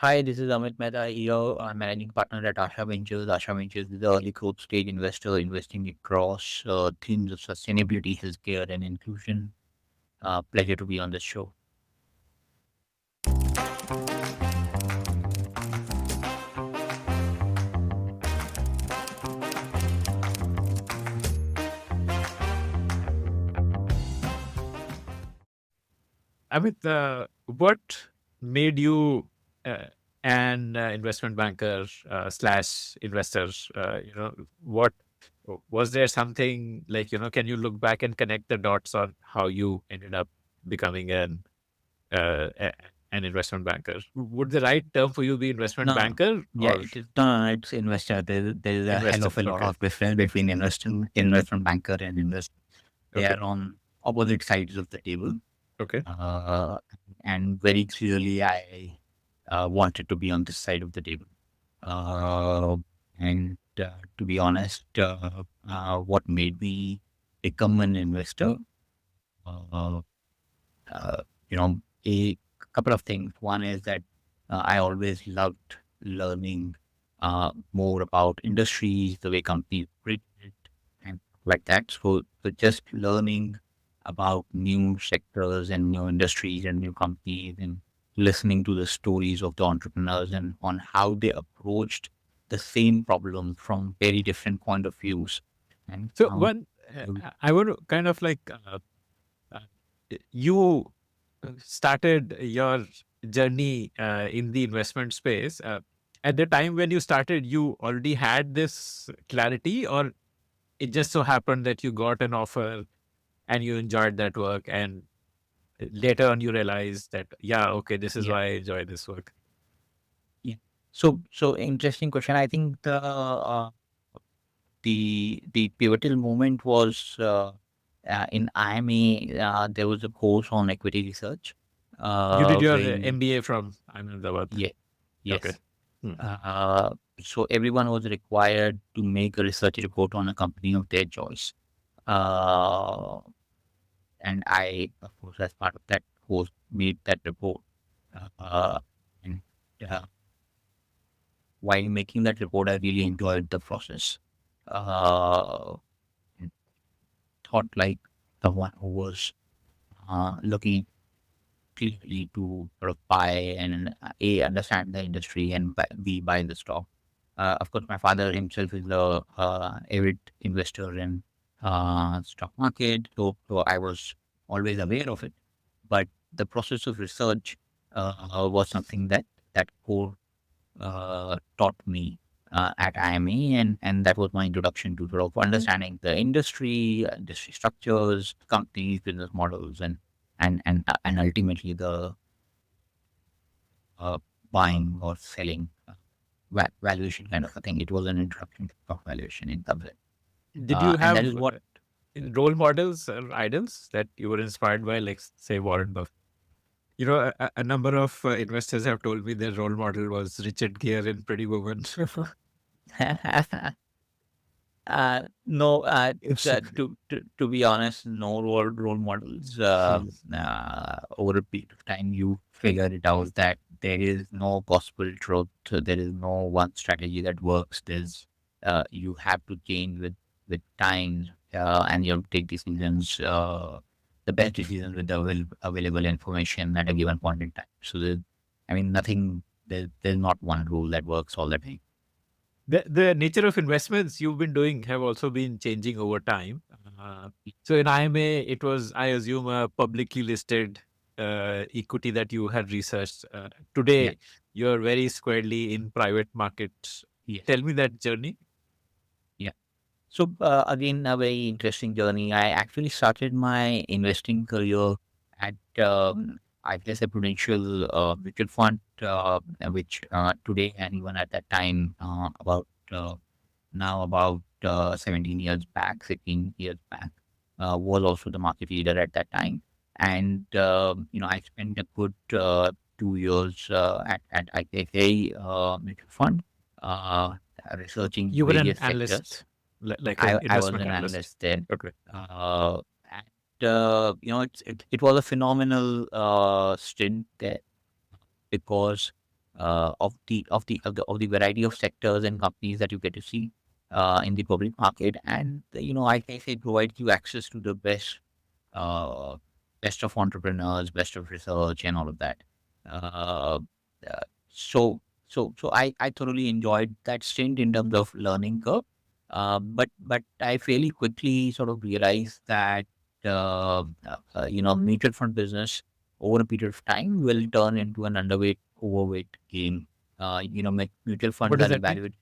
Hi, this is Amit Mehta here. I'm managing partner at Asha Ventures. Asha Ventures is the early growth stage investor investing across themes of sustainability, healthcare, and inclusion. Pleasure to be on this show. Amit, what made you uh, an investment banker slash investor? What was there something like, can you look back and connect the dots on how you ended up becoming an investment banker? Would the right term for you be investment No, banker yeah, or it is no, it's investor. There is a hell investor? of a lot Okay. of difference between investment banker and investor. They Okay. are on opposite sides of the table. Okay. Uh, and very clearly, I wanted to be on this side of the table. Uh, and to be honest, what made me become an investor, uh, uh, you know, a couple of things. One is that I always loved learning more about industries, the way companies operate, and like that. So just learning about new sectors and new industries and new companies and listening to the stories of the entrepreneurs and on how they approached the same problem from very different point of views and So found one, I want to kind of like uh, you started your journey in the investment space. At the time when you started, you already had this clarity, or it just so happened that you got an offer and you enjoyed that work, and later on you realized that, yeah, okay, this is yeah. why I enjoy this work. Yeah. So interesting question. I think the pivotal moment was in IMA. There was a course on equity research. You did your Where MBA from Ahmedabad. yeah, Okay. yes. Hmm. Uh, so everyone was required to make a research report on a company of their choice. Uh, and I, of course, as part of that course, made that report. Uh, and uh, while making that report, I really enjoyed the process. Uh, and thought like the one who was looking clearly to sort of buy and A, understand the industry and B, buy the stock. Of course, my father himself is a avid investor in stock market, so I was always aware of it. But the process of research was something that core taught me at IME, and that was my introduction to sort of understanding the industry, industry structures, companies, business models, and ultimately the uh, buying or selling valuation kind of a thing. It was an introduction to stock valuation in some sense, Did you and that is have what. role models or idols that you were inspired by, like, say, Warren Buffett? A number of investors have told me their role model was Richard Gere in Pretty Woman. No, to be honest, no role models. Hmm. Over a period of time, you figure it out that there is no possible truth. There is no one strategy that works. You have to change with time, and you have to take decisions, the best decisions with the available information at a given point in time. So, I mean, nothing. There's not one rule that works all the time. The nature of investments you've been doing have also been changing over time. Uh, so in IMA, it was, I assume, a publicly listed equity that you had researched. Yeah. Today, you're very squarely in private markets. Yes. Tell me that journey. Yeah. So again, a very interesting journey. I actually started my investing career at, I guess, a Prudential mutual fund, which today and even at that time, about 17 years back, 16 years back, was also the market leader at that time. And I spent a good 2 years at ICICI mutual fund, uh, researching You were an various sectors. analyst, like an I was investment an analyst. analyst there. Okay. And it was a phenomenal stint there because of the variety of sectors and companies that you get to see in the public market. And I think it provides you access to the uh, best of entrepreneurs, best of research, and all of that. Uh, uh, so, so I thoroughly enjoyed that stint in terms of learning curve. But I fairly quickly sort of realized that mutual fund business over a period of time will turn into an underweight overweight game. Mutual What funds does are that mean? evaluated.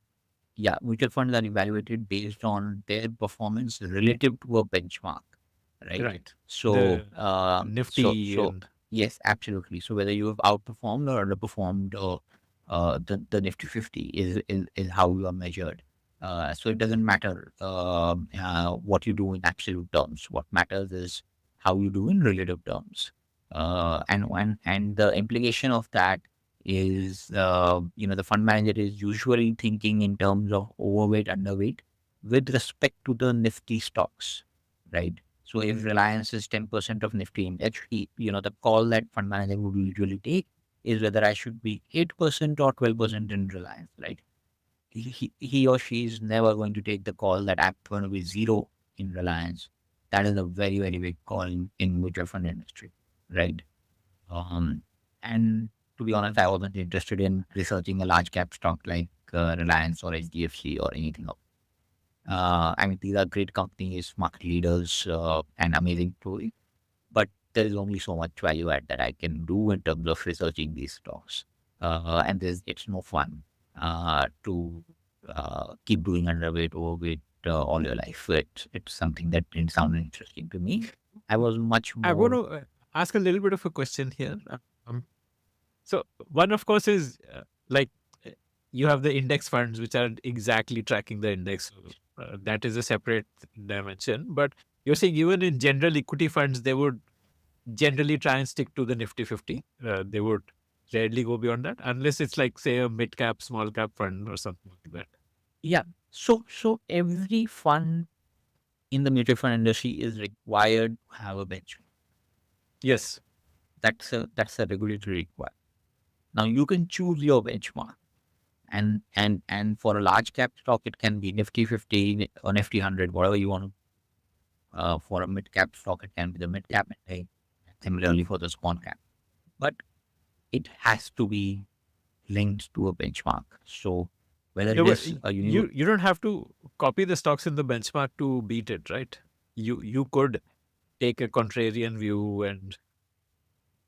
Yeah, mutual funds are evaluated based on their performance relative to a benchmark, right? Right. So, The so, Nifty so and yes, absolutely. So whether you have outperformed or underperformed, the Nifty 50 is how you are measured. So it doesn't matter what you do in absolute terms. What matters is how you do in relative terms. And the implication of that is the fund manager is usually thinking in terms of overweight, underweight with respect to the Nifty stocks, right? So if Reliance is 10% of Nifty index, the call that fund manager would usually take is whether I should be 8% or 12% in Reliance, right? He or she is never going to take the call that I'm going to be zero in Reliance. That is a very, very big call in mutual fund industry, right? Um, and to be honest, I wasn't interested in researching a large cap stock like Reliance or HDFC or anything else. I mean, these are great companies, market leaders, and amazing stories, but there is only so much value add that I can do in terms of researching these stocks. And it's no fun to keep doing underweight, overweight all your life. It's something that didn't sound interesting to me. I was much I want more. to ask a little bit of a question here. Um, so one, of course, is like uh, you have the index funds which are exactly tracking the index. So, that is a separate dimension. But you're saying even in general equity funds, they would generally try and stick to the Nifty 50. They would rarely go beyond that, unless it's like, say, a mid cap, small cap fund or something like that. Yeah. So every fund in the mutual fund industry is required to have a benchmark. Yes. That's a regulatory requirement. Now you can choose your benchmark, and for a large cap stock, it can be Nifty 50 or Nifty 100, whatever you want to. For a mid cap stock, it can be the mid cap index. Similarly for the small cap, but it has to be linked to a benchmark. So whether Yeah, it but is a you don't have to copy the stocks in the benchmark to beat it, right? You could take a contrarian view and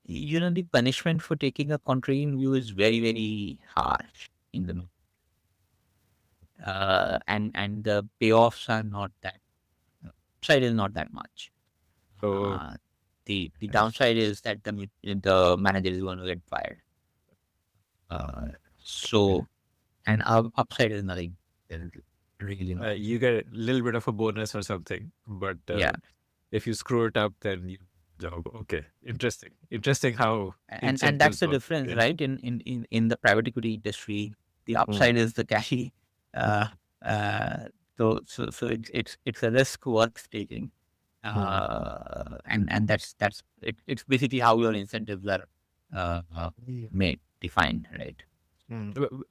the punishment for taking a contrarian view is very, very harsh in the and the payoffs are not that upside is not that much. so Uh, the downside is that the manager is going to get fired. Uh, so and upside is nothing. There is really nothing. you get a little bit of a bonus or something. But Yeah, if you screw it up, then you job. Okay, interesting. Interesting how and that's incentives the work. difference, Yeah. right? In the private equity industry, the Mm. upside is the carry. Uh, uh, so it's a risk worth taking. Mm. And it's basically how your incentives are made defined, right?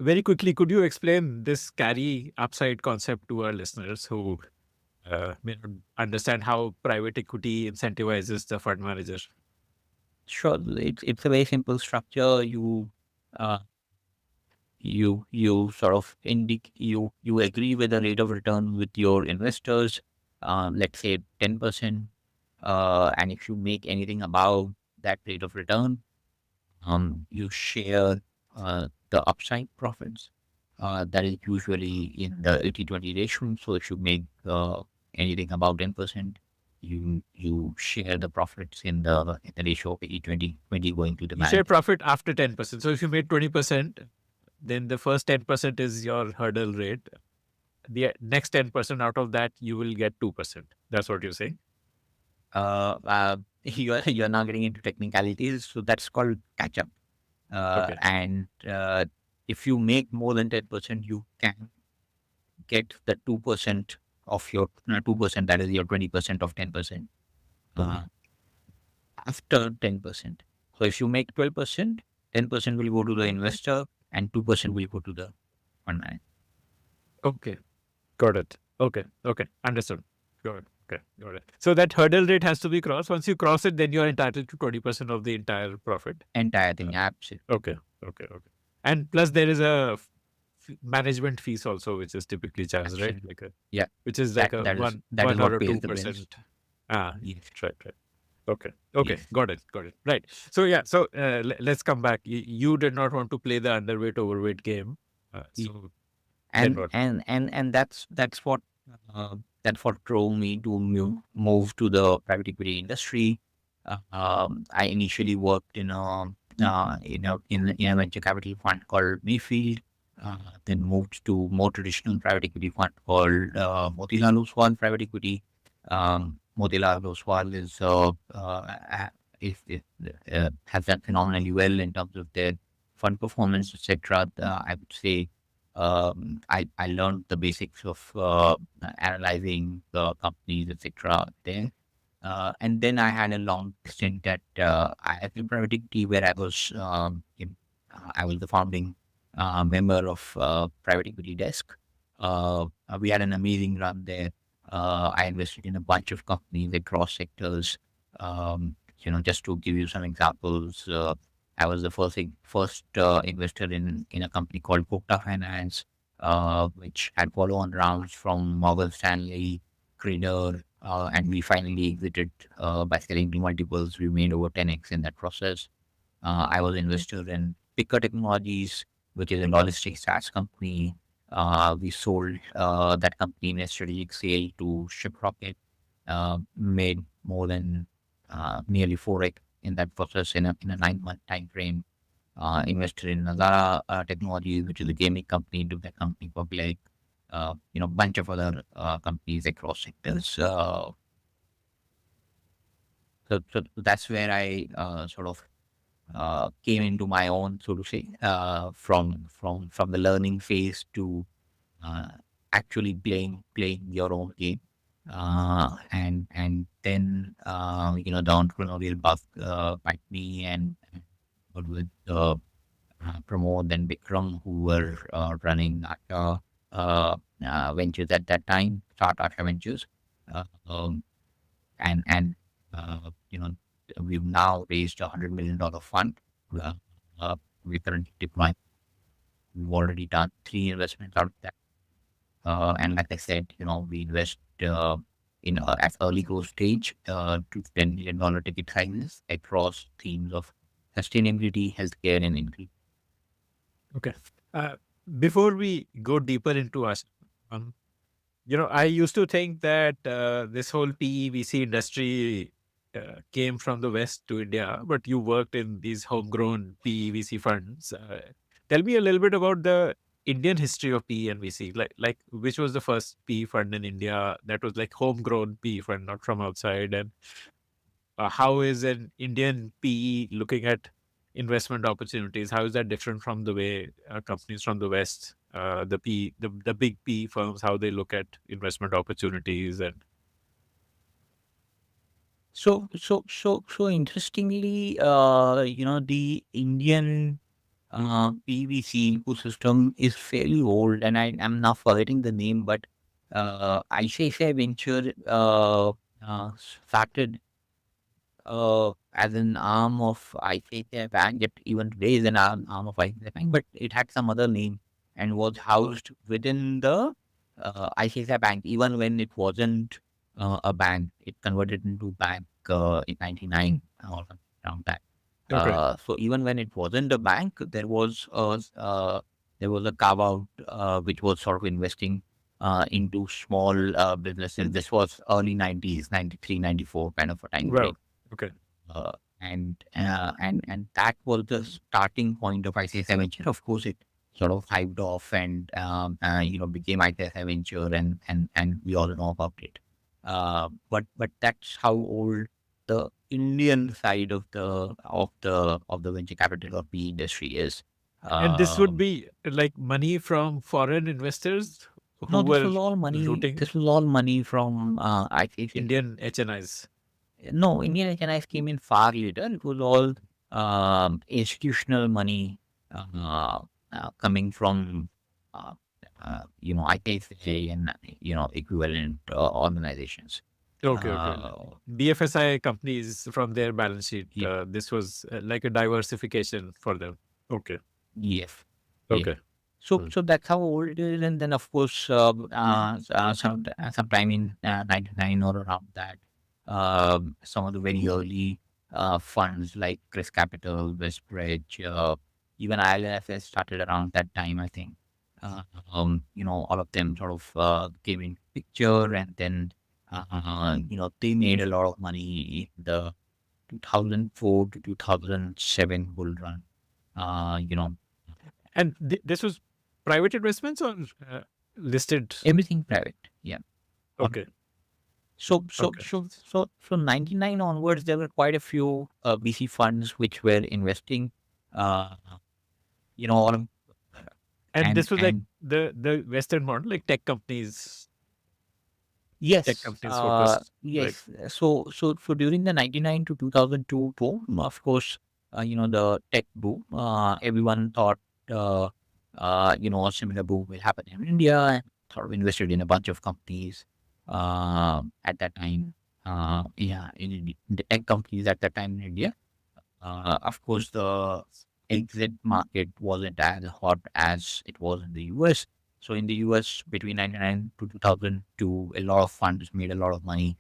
Very quickly, could you explain this carry upside concept to our listeners who may not understand how private equity incentivizes the fund manager? Sure, it's a very simple structure. Uh, you sort of you agree with the rate of return with your investors, let's say 10%, and if you make anything above that rate of return, you share the upside profits. That is usually in the 80-20 ratio. So if you make anything above 10%, you share the profits in the ratio of 80-20, 20 going to the You share manager. profit after 10%. So if you made 20%, then the first 10% is your hurdle rate. The next 10% out of that, you will get 2%. That's what you're saying? You're now getting into technicalities, so that's called catch up. Okay. And if you make more than 10%, you can get the 2% of your 2%, that is your 20% of 10%, uh, after 10%. So if you make 12%, 10% will go to the investor. and 2% will go to the fund manager. Okay. Got it. Okay. Okay. Understood. Got it. Okay. Got it. So that hurdle rate has to be crossed. Once you cross it, then you're entitled to 20% of the entire profit. Entire Uh, thing, absolutely. okay. Okay. Okay. And plus, there is a management fees also, which is typically charged, right? Absolutely. Like a, Yeah, which is like that a that is one, that is one or what a pays two the bills. percent. Ah, Yes, right. Right. Okay. Okay. yes. Got it. Got it. Right. So yeah. So let's come back. You did not want to play the underweight overweight game. So then what? And uh, that's what drove me to move to the private equity industry. I initially worked in a venture capital fund called Mayfield, then moved to more traditional private equity fund called Motilal Oswal Private Equity. Motilal Oswal has done phenomenally well in terms of their fund performance, etc. I would say I learned the basics of analyzing the companies, etc. there. And then I had a long stint at IFM Private Equity where I was the founding member of Private Equity Desk. We had an amazing run there. I invested in a bunch of companies across sectors. Just to give you some examples, I was the first investor in a company called Kokta Finance, which had follow-on rounds from Morgan Stanley, Craner, and we finally exited by selling to multiples. We made over 10x in that process. I was investor in Picker Technologies, which is a logistics SaaS company. We sold that company in a strategic sale to Shiprocket, made more than nearly 4x in that process in a 9-month time frame. Invested in Nazara Technologies, which is a gaming company, took that company public. Bunch of other companies across sectors. So that's where I sort of came into my own, so to say, from the learning phase to uh, actually playing your own game, and then the entrepreneurial bug bite me and got with Pramod and Vikram, who were running Asha Ventures at that time, start Asha Ventures, uh, um, and you know we've now raised $100 million fund. Uh, we're currently deploying. We've already done 3 investments out of that. And like I said, we invest at early growth stage to $10 million ticket sizes across themes of sustainability, healthcare, and inclusion. Okay. Uh, Before we go deeper into us, um, I used to think that this whole PEVC industry came from the West to India, but you worked in these homegrown PEVC funds. Tell me a little bit about the Indian history of PE and VC. Like which was the first PE fund in India that was like homegrown PE fund, not from outside, and how is an Indian PE looking at investment opportunities? How is that different from the way companies from the West, the big PE firms, how they look at investment opportunities? And So interestingly, the Indian PVC ecosystem is fairly old, and I'm now forgetting the name, but ICICI Venture started as an arm of ICICI Bank. Yet even today is an arm of ICICI Bank, but it had some other name and was housed within the ICICI Bank. Even when it wasn't a bank, it converted into bank in '99 or something around that. okay, So even when it wasn't a bank, there was a carve out which was sort of investing into small businesses. This was early '90s, '93, '94 kind of a time well, frame. okay, uh, and that was the starting point of ICICI Venture. Of course, it sort of hived off and became ICICI Venture, and we all know about it. But that's how old the Indian side of the venture capital or PE industry is. and this would Um, be like money from foreign investors no, who this were was all money. rooting This was all money from ICICI. Indian HNIs. No, Indian HNIs came in far later. It was all institutional money. coming from, uh, IKSA and, equivalent organizations. Okay, okay. Uh, BFSI companies from their balance sheet. yeah, This was like a diversification for them. Okay, yes, yeah. okay. So, Hmm. so that's how old it is, and then of course, sometime in '99 or around that, some of the very early funds like Chris Capital, Westbridge, even ILFS started around that time, I think. All of them sort of came in picture, and then they made a lot of money in the 2004 to 2007 bull run. You know, And this was private investments or listed? everything private. Yeah. On Okay, so so okay. so so so 99 onwards, there were quite a few VC funds which were investing, uh, all of, And this was like and the Western model, like tech yes, companies focused, like yes. So during the 99 to 2002 boom, of course, the tech boom, everyone thought, uh, a similar boom will happen in India, and sort of invested in a bunch of companies at that time. Yeah, in the tech companies at that time in India. Of course, the exit market wasn't as hot as it was in the US. So in the US, between 99 to 2002, a lot of funds made a lot of money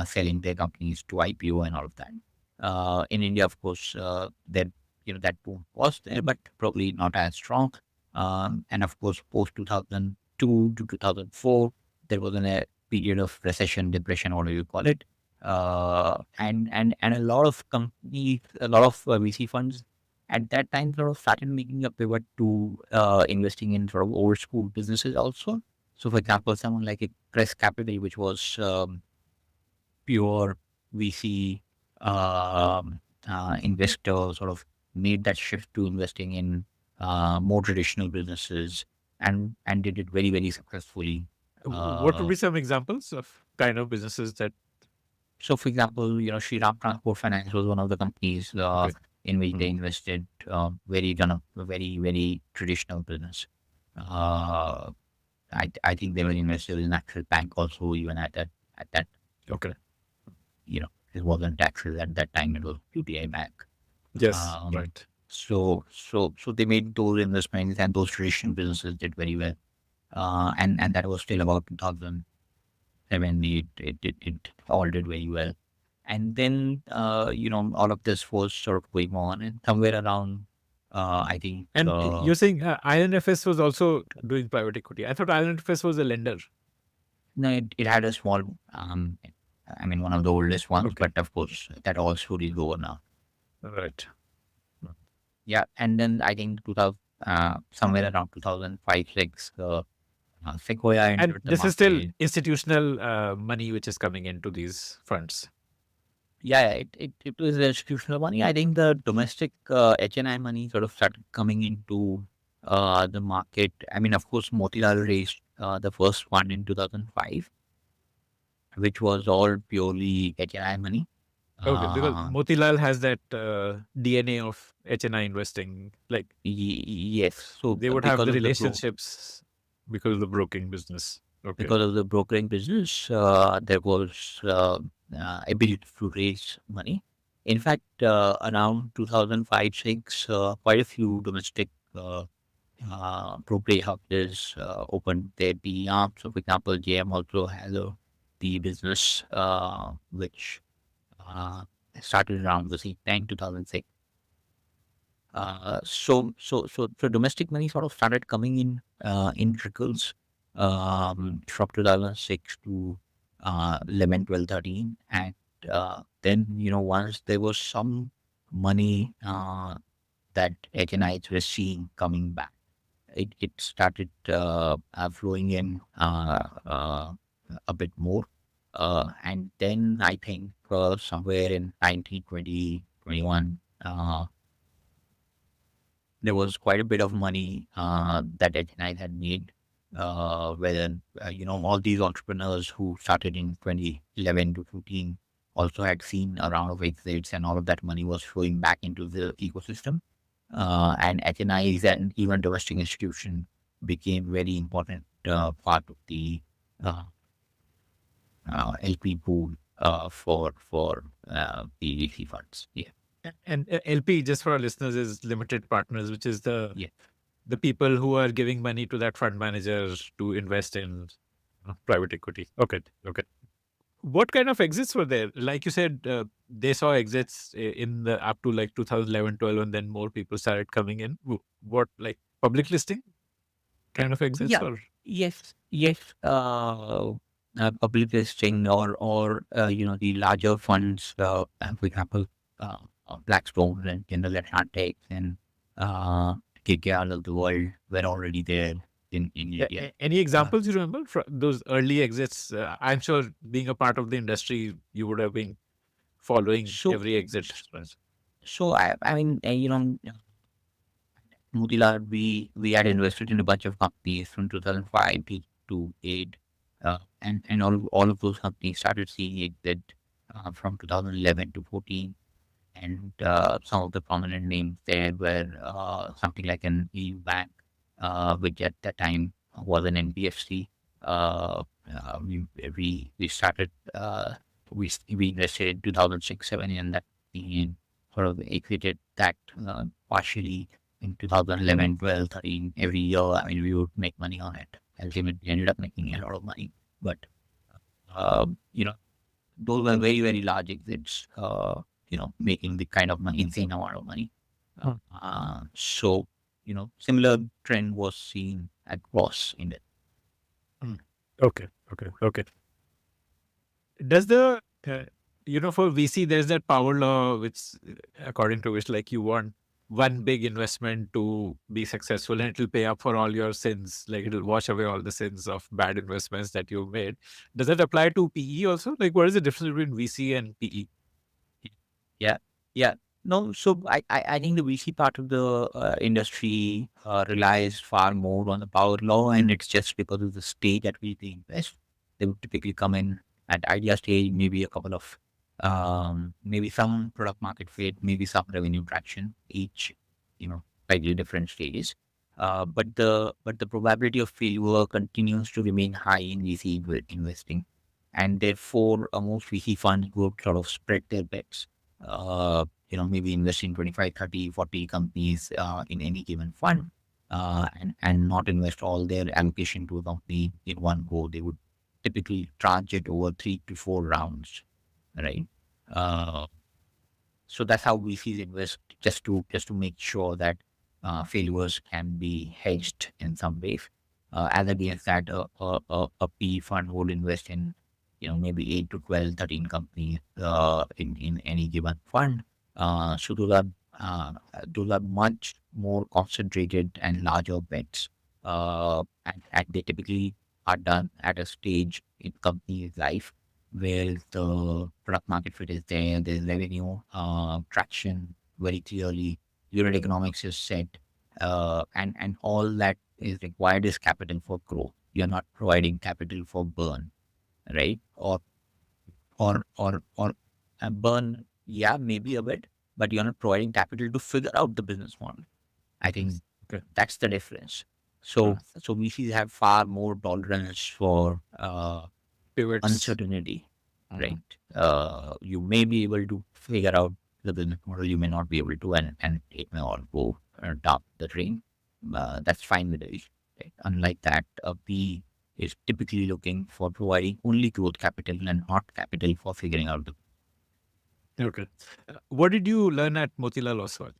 selling their companies to IPO and all of that. In India, of course, that boom was there, but probably not as strong. And of course, post 2002 to 2004, there was a period of recession, depression, whatever you call it, and a lot of companies, a lot of VC funds at that time sort of started making a pivot to investing in sort of old school businesses also. So, for example, someone like a Crest Capital, which was pure VC investor, sort of made that shift to investing in more traditional businesses, and did it very very successfully. what would Uh, be some examples of kind of businesses that? So, for example, Shriram Transport Finance was one of the companies Okay. in which Hmm. they invested. Very kind of very very traditional business. Uh, I think they were invested in Axis Bank also, even at that Okay. it wasn't Axis at that time, it was UTI Bank. Yes. Um, Right. so they made those investments, and those traditional businesses did very well. And that was still about 2007. It all did very well. And then, all of this was sort of going on, and somewhere around, I think, And you're saying INFS was also doing private equity. I thought INFS was a lender. no, it had a small, I mean, one of the oldest ones, Okay. but of course, that all story is over now. Right. Yeah, and then I think 2000, somewhere around 2005, 6, Sequoia And entered the this is still market. institutional money which is coming into these funds. Yeah, yeah, it was institutional money. I think the domestic HNI money sort of started coming into the market. I mean, of course, Motilal raised the first one in 2005, which was all purely HNI money. Okay, because Uh, Motilal has that DNA of HNI investing. Like yes, so they would have the relationships because of the broking business. Okay. because of the brokering business, there was ability to raise money. In fact, around 2005, 6, quite a few domestic brokerage houses opened their PE arm. So, for example, JM also has a PE business which uh, started around the same time, 2006. So domestic money sort of started coming in trickles from 2006 to 11, 12, 13. And then, once there was some money that HNIs were seeing coming back, it started flowing in a bit more. And then I think somewhere in 1920, 21, there was quite a bit of money that HNI had made. Where all these entrepreneurs who started in 2011 to 15 also had seen a round of exits, and all of that money was flowing back into the ecosystem. and HNIs and even domestic institution became very important part of the uh, LP pool for the VC funds. Yeah, And LP, just for our listeners, is limited partners, which is yeah. the people who are giving money to that fund manager to invest in private equity. Okay, okay. What kind of exits were there? Like you said, they saw exits in the up to like 2011, 12, and then more people started coming in. What, like public listing kind of exits, Yeah. or? Yes. Yes. Public listing or the larger funds, for example, Blackstone and General Atlantic and KKR of the world were already there in India. Any Uh, examples you remember from those early exits? I'm sure being a part of the industry, you would have been following so every exit. Right? so I mean Mutila, we had invested in a bunch of companies from 2005 to 8, and all of those companies started seeing exit from 2011 to 14. And some of the prominent names there were something like an EU bank, which at that time was an NBFC. Uh, we started we invested in 2006 7 in that company and sort of exited that partially in 2011 12 13 every year. I mean, we would make money on it. Ultimately, we ended up making a lot of money, but uh, you know those were very, very large exits, making the kind of money, insane amount of money. Hmm. So, similar trend was seen across India. Hmm. Okay, okay, okay. Does the for VC there's that power law which according to which like you want one big investment to be successful and it'll pay up for all your sins, like it'll wash away all the sins of bad investments that you've made. Does that apply to PE also? Like what is the difference between VC and PE? Yeah, yeah. No, so I think the VC part of the industry relies far more on the power law, and it's just because of the stage at which they invest. They would typically come in at idea stage, maybe a couple of, maybe some product market fit, maybe some revenue traction, each, slightly different stages. But the probability of failure continues to remain high in VC investing, and therefore most VC funds would sort of spread their bets, maybe invest in 25, 30, 40 companies in any given fund, and not invest all their allocation to a company in one go. They would typically tranche it over 3 to 4 rounds, right? Uh, so that's how VCs invest, just to make sure that failures can be hedged in some ways. As against that, a PE fund would invest in, maybe 8 to 12, 13 companies in any given fund. So uh, those are much more concentrated and larger bets. And they typically are done at a stage in company's life where the product market fit is there, there's revenue traction very clearly, unit economics is set, and all that is required is capital for growth. You're not providing capital for burn, right? Or burn, yeah, maybe a bit, but you're not providing capital to figure out the business model. I think Yes. Okay. that's the difference. Uh, So VCs have far more tolerance for Pivots. uncertainty, Mm. right? You may be able to figure out the business model, you may not be able to, and it may all go down the drain. That's fine with it. Right? Unlike that, a P is typically looking for providing only growth capital and not capital for figuring out the. Okay. What did you learn at Motilal Oswal?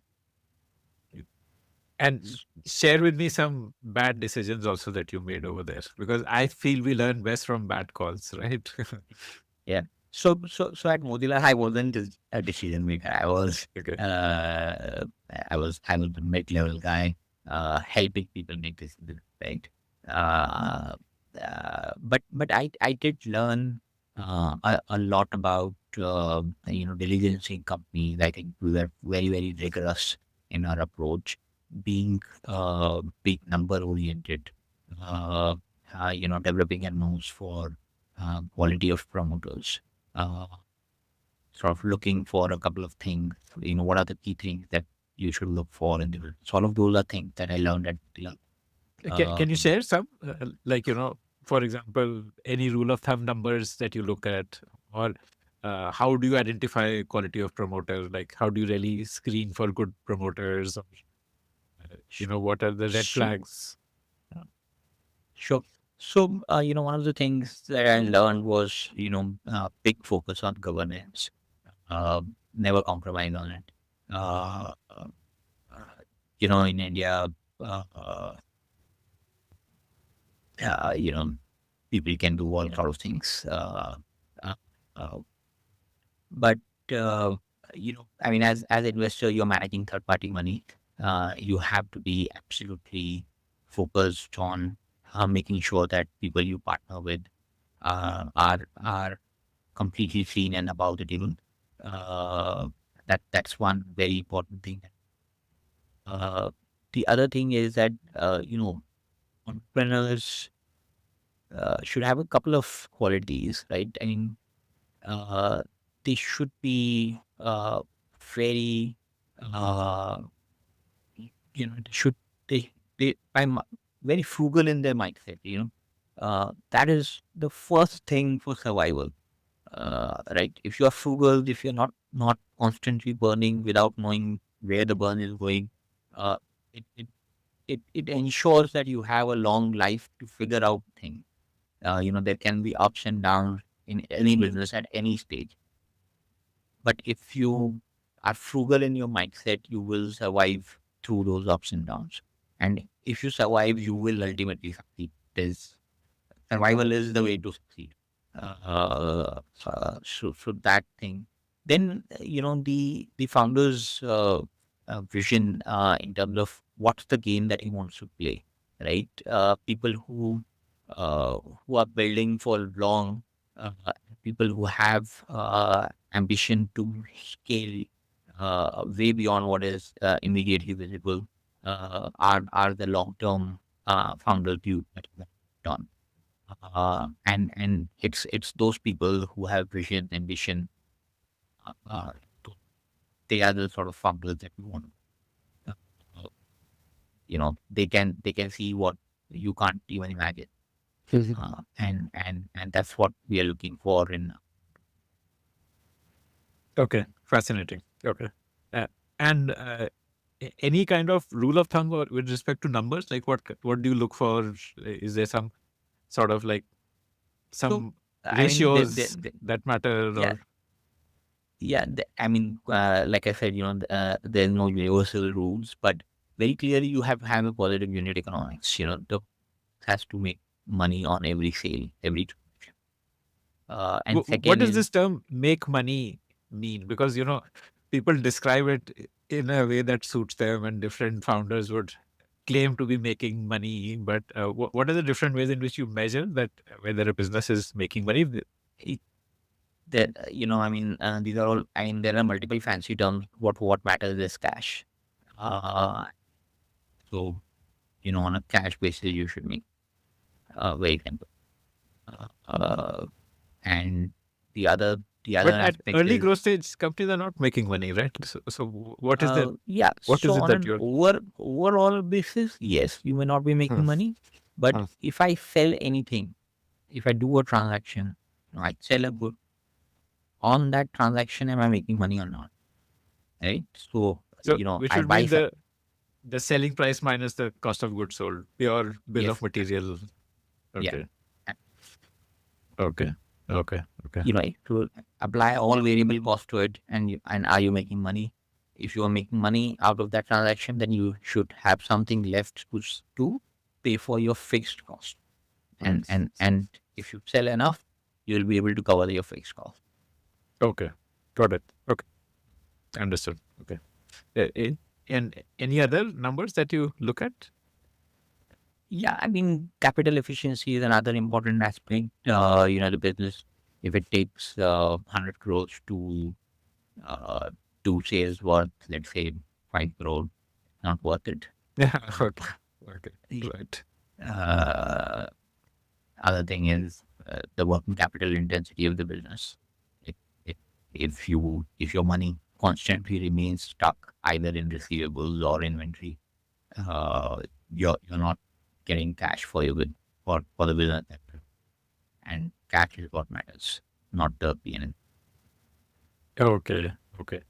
And share with me some bad decisions also that you made over there, because I feel we learn best from bad calls, right? Yeah. So at Mozilla, I wasn't a decision maker. Okay. Uh, I was the mid-level guy, helping people make decisions, right? Uh, but I did learn a lot about diligencing companies. I think we were very, very rigorous in our approach, being number oriented. Uh, Developing a nose for quality of promoters. Uh, Sort of looking for a couple of things. What are the key things that you should look for in the business. All of those are things that I learned at the Can you um, share some, like, for example, any rule of thumb numbers that you look at, or how do you identify quality of promoters? Like, how do you really screen for good promoters? Or, sh- what are the red sure, flags? Uh, sure. So, one of the things that I learned was, big focus on governance. Never compromise on it. Uh, uh, in India, uh, uh, you know, people can do all sort of things. Uh, uh, but uh, I mean, as investor, you're managing third party money. You have to be absolutely focused on making sure that people you partner with are completely clean and above the table. Uh, that's one very important thing. Uh, the other thing is that entrepreneurs should have a couple of qualities, right? I mean, uh, they should be very, uh, they should they I'm very frugal in their mindset. That is the first thing for survival. Right? If you are frugal, if you're not constantly burning without knowing where the burn is going, uh, it, it it ensures that you have a long life to figure out things. There can be ups and downs in any business at any stage. But if you are frugal in your mindset, you will survive through those ups and downs. And if you survive, you will ultimately succeed. Survival is the way to succeed. So that thing. Then the founder's vision in terms of what's the game that he wants to play, right? People uh, who are building for long, uh, people who have ambition to scale way beyond what is immediately visible, are the long term founder view that we have done. And it's those people who have vision, ambition. Uh, uh, they are the sort of founders that we want. Uh, uh, they can see what you can't even imagine. And that's what we are looking for in. Okay, fascinating. Okay, uh, and any kind of rule of thumb with respect to numbers, like what do you look for? Is there some sort of like So some I mean, ratios that matter, yeah, or yeah. I mean, like I said, there's no universal rules, but very clearly you have a positive unit economics. The has to make money on every sale, every transaction. And what second does is, this term make money mean? Because people describe it in a way that suits them, and different founders would claim to be making money. But what are the different ways in which you measure that whether a business is making money? it, that I mean, these are all. I mean, there are multiple fancy terms. What matters is cash. Uh, so on a cash basis, you should make very simple. Uh, and the other the other But at aspect early is, growth stage, companies are not making money, right? So what is the yeah. what is So it on that an you're? overall basis, yes, you may not be Huh, making money, but huh. if I sell anything, if I do a transaction, I sell a good on that transaction, am I making money or not? Right? So, So we I should buy mean some, the selling price minus the cost of goods sold, pure bill of yes, material. yeah. Okay. Uh, Okay. Okay. Okay. to apply all variable cost to it, and are you making money? If you are making money out of that transaction, then you should have something left to pay for your fixed cost. And Nice. and and if you sell enough, you'll be able to cover your fixed cost. Okay. Got it. Okay. Understood. Okay. And any other numbers that you look at? Yeah, I mean, capital efficiency is another important aspect. The business, if it takes 100 crores uh, to sales worth, let's say 5 crore, not worth it. Yeah. Uh, Okay. Okay. the Right. uh, other thing is the working capital intensity of the business. If, if, if your money constantly remains stuck either in receivables or inventory, uh, you're not getting cash for your for the business sector, and cash is what matters, not the P&L. Okay. Okay.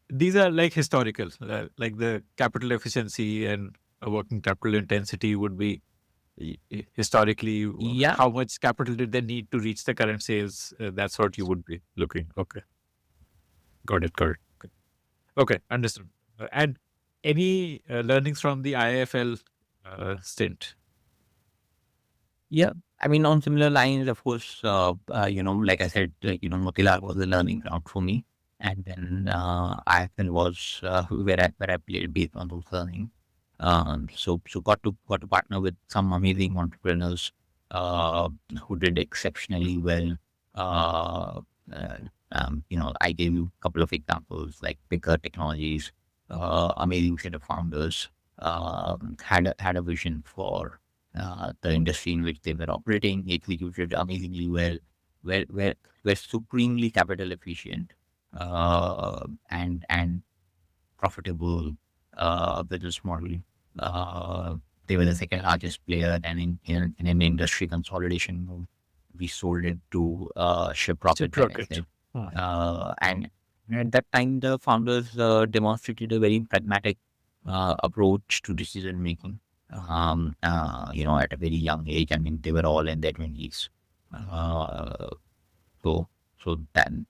These are like historical, like the capital efficiency and working capital intensity would be historically Yeah, how much capital did they need to reach the current sales? That's what you would be looking. Okay. Got it. Got it. Okay. Okay. Understood. And any learnings from the IIFL stint? yeah. I mean, on similar lines, of course, like I said, Motilal was the learning ground for me. And then IFL was where I played based on those learning. So got to partner with some amazing entrepreneurs who did exceptionally well. Uh, I gave you a couple of examples like Picker Technologies, amazing set of founders, had a vision for the industry in which they were operating, executed amazingly well, were supremely capital efficient, and profitable business model. Uh, they were the second largest player, and in an industry consolidation move, we sold it to Ship Rocket, Chip like I rocket. said. Huh. And at that time, the founders demonstrated a very pragmatic approach to decision making. At a very young age, I mean, they were all in their 20s. Uh, so, so then,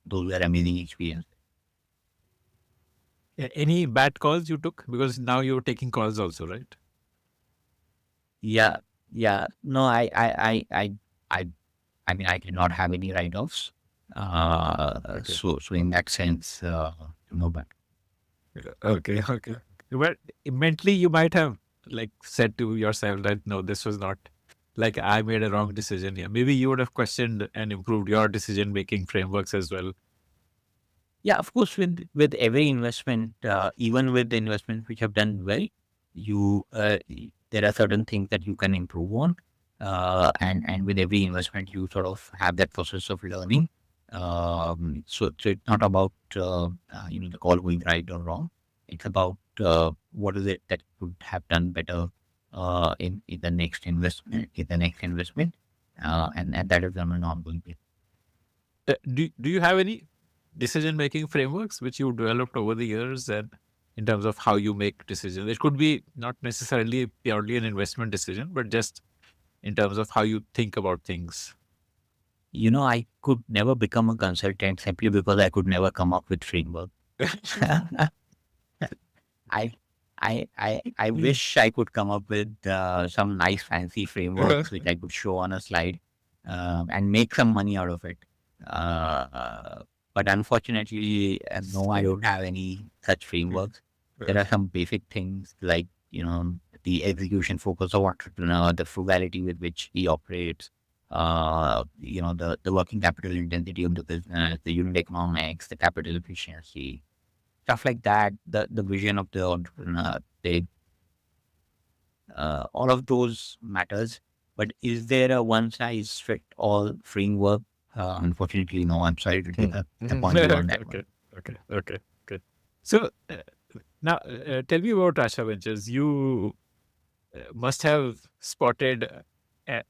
those were amazing experiences. Any bad calls you took? Because now you're taking calls also, right? Yeah, yeah. No, I, I mean, I did not have any write-offs. Okay. So in that sense, no, but Okay. Okay. But mentally, you might have like said to yourself that no, this was not like I made a wrong decision here. Maybe you would have questioned and improved your decision making frameworks as well. yeah, of course, with every investment, even with the investments which have done well, there are certain things that you can improve on, and with every investment, you sort of have that process of learning. So it's not about the call going right or wrong. It's about what is it that you could have done better in the next investment, and that is on an ongoing basis. Do you have any decision making frameworks which you developed over the years and in terms of how you make decisions? It could be not necessarily purely an investment decision, but just in terms of how you think about things. I could never become a consultant simply because I could never come up with framework. I, I wish I could come up with some nice fancy frameworks which I could show on a slide and make some money out of it. But unfortunately, no, I don't have any such frameworks. There are some basic things like, the execution focus of entrepreneur, the frugality with which he operates, the working capital intensity of the business, the unit economics, the capital efficiency, stuff like that, the vision of the entrepreneur, all of those matters. But is there a one size fit all framework? Unfortunately, no. I'm sorry to disappoint you on that one. Okay, okay, okay, okay. So now tell me about Asha Ventures. You must have spotted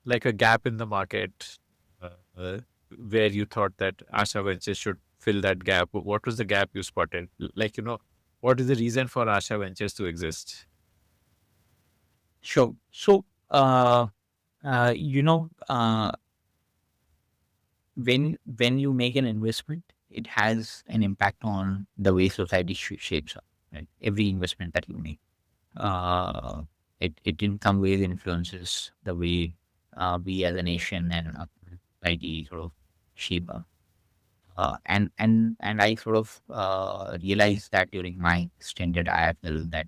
like a gap in the market uh, uh, where you thought that Asha Ventures should fill that gap. What was the gap you spotted? Like, what is the reason for Asha Ventures to exist? Sure. So, uh, you know, uh, when you make an investment, it has an impact on the way society shapes up. Right? Every investment that you make, uh, it in some ways influences the way we as a nation and society sort of shape up. And I sort of realized that during my extended IFL that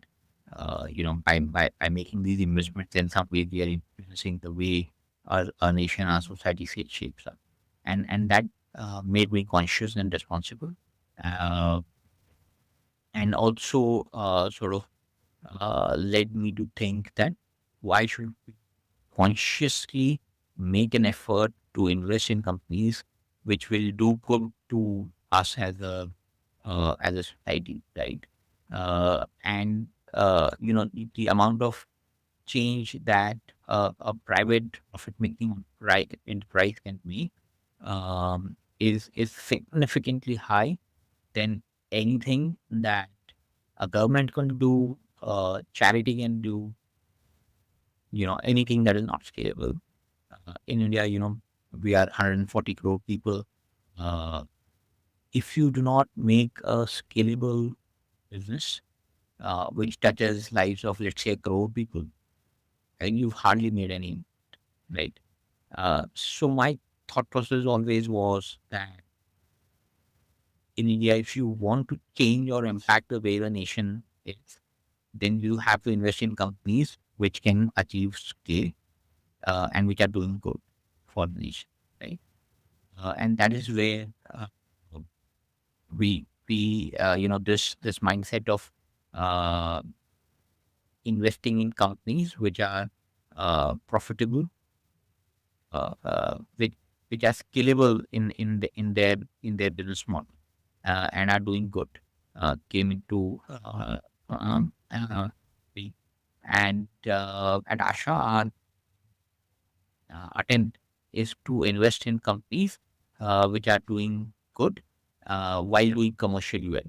by making these investments, in some way we are influencing the way our nation, our society shapes up, and that made me conscious and responsible, uh, and also sort of led me to think that why should we consciously make an effort to invest in companies which will do good to us as a as a society, right? And the amount of change that a private profit-making right enterprise can make is significantly high than anything that a government can do, charity can do, anything that is not scalable. In India, we are 140 crore people. Uh, if you do not make a scalable business, which touches lives of, let's say, a crore people, I think you've hardly made any, right? So my thought process always was that in India, if you want to change or impact the way the nation is, then you have to invest in companies which can achieve scale and which are doing good for the nation, right? And that is where this mindset of uh, investing in companies which are profitable, which are scalable in their business model and are doing good, came into being. And at Asha, our attempt is to invest in companies which are doing good while doing commercially well.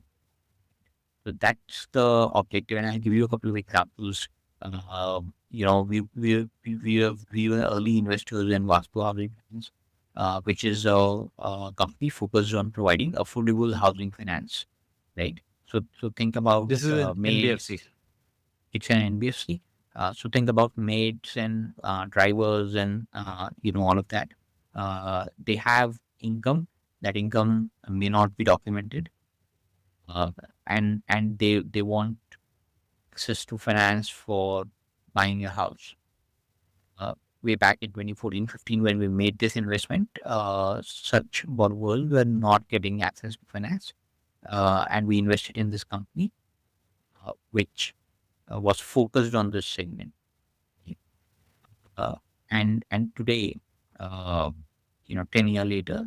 So that's the objective, and I'll give you a couple of examples. We were early investors in Vastu Housing Finance, which is a company focused on providing affordable housing finance, right? So think about This is an maids. NBFC. It's an NBFC. So think about maids and drivers and all of that. They have income. That income may not be documented, uh, and they want access to finance for buying a house. Uh, Way back in 2014, 15, when we made this investment, such borrowers were not getting access to finance. And we invested in this company, which was focused on this segment. Uh, and today, uh, 10 years later,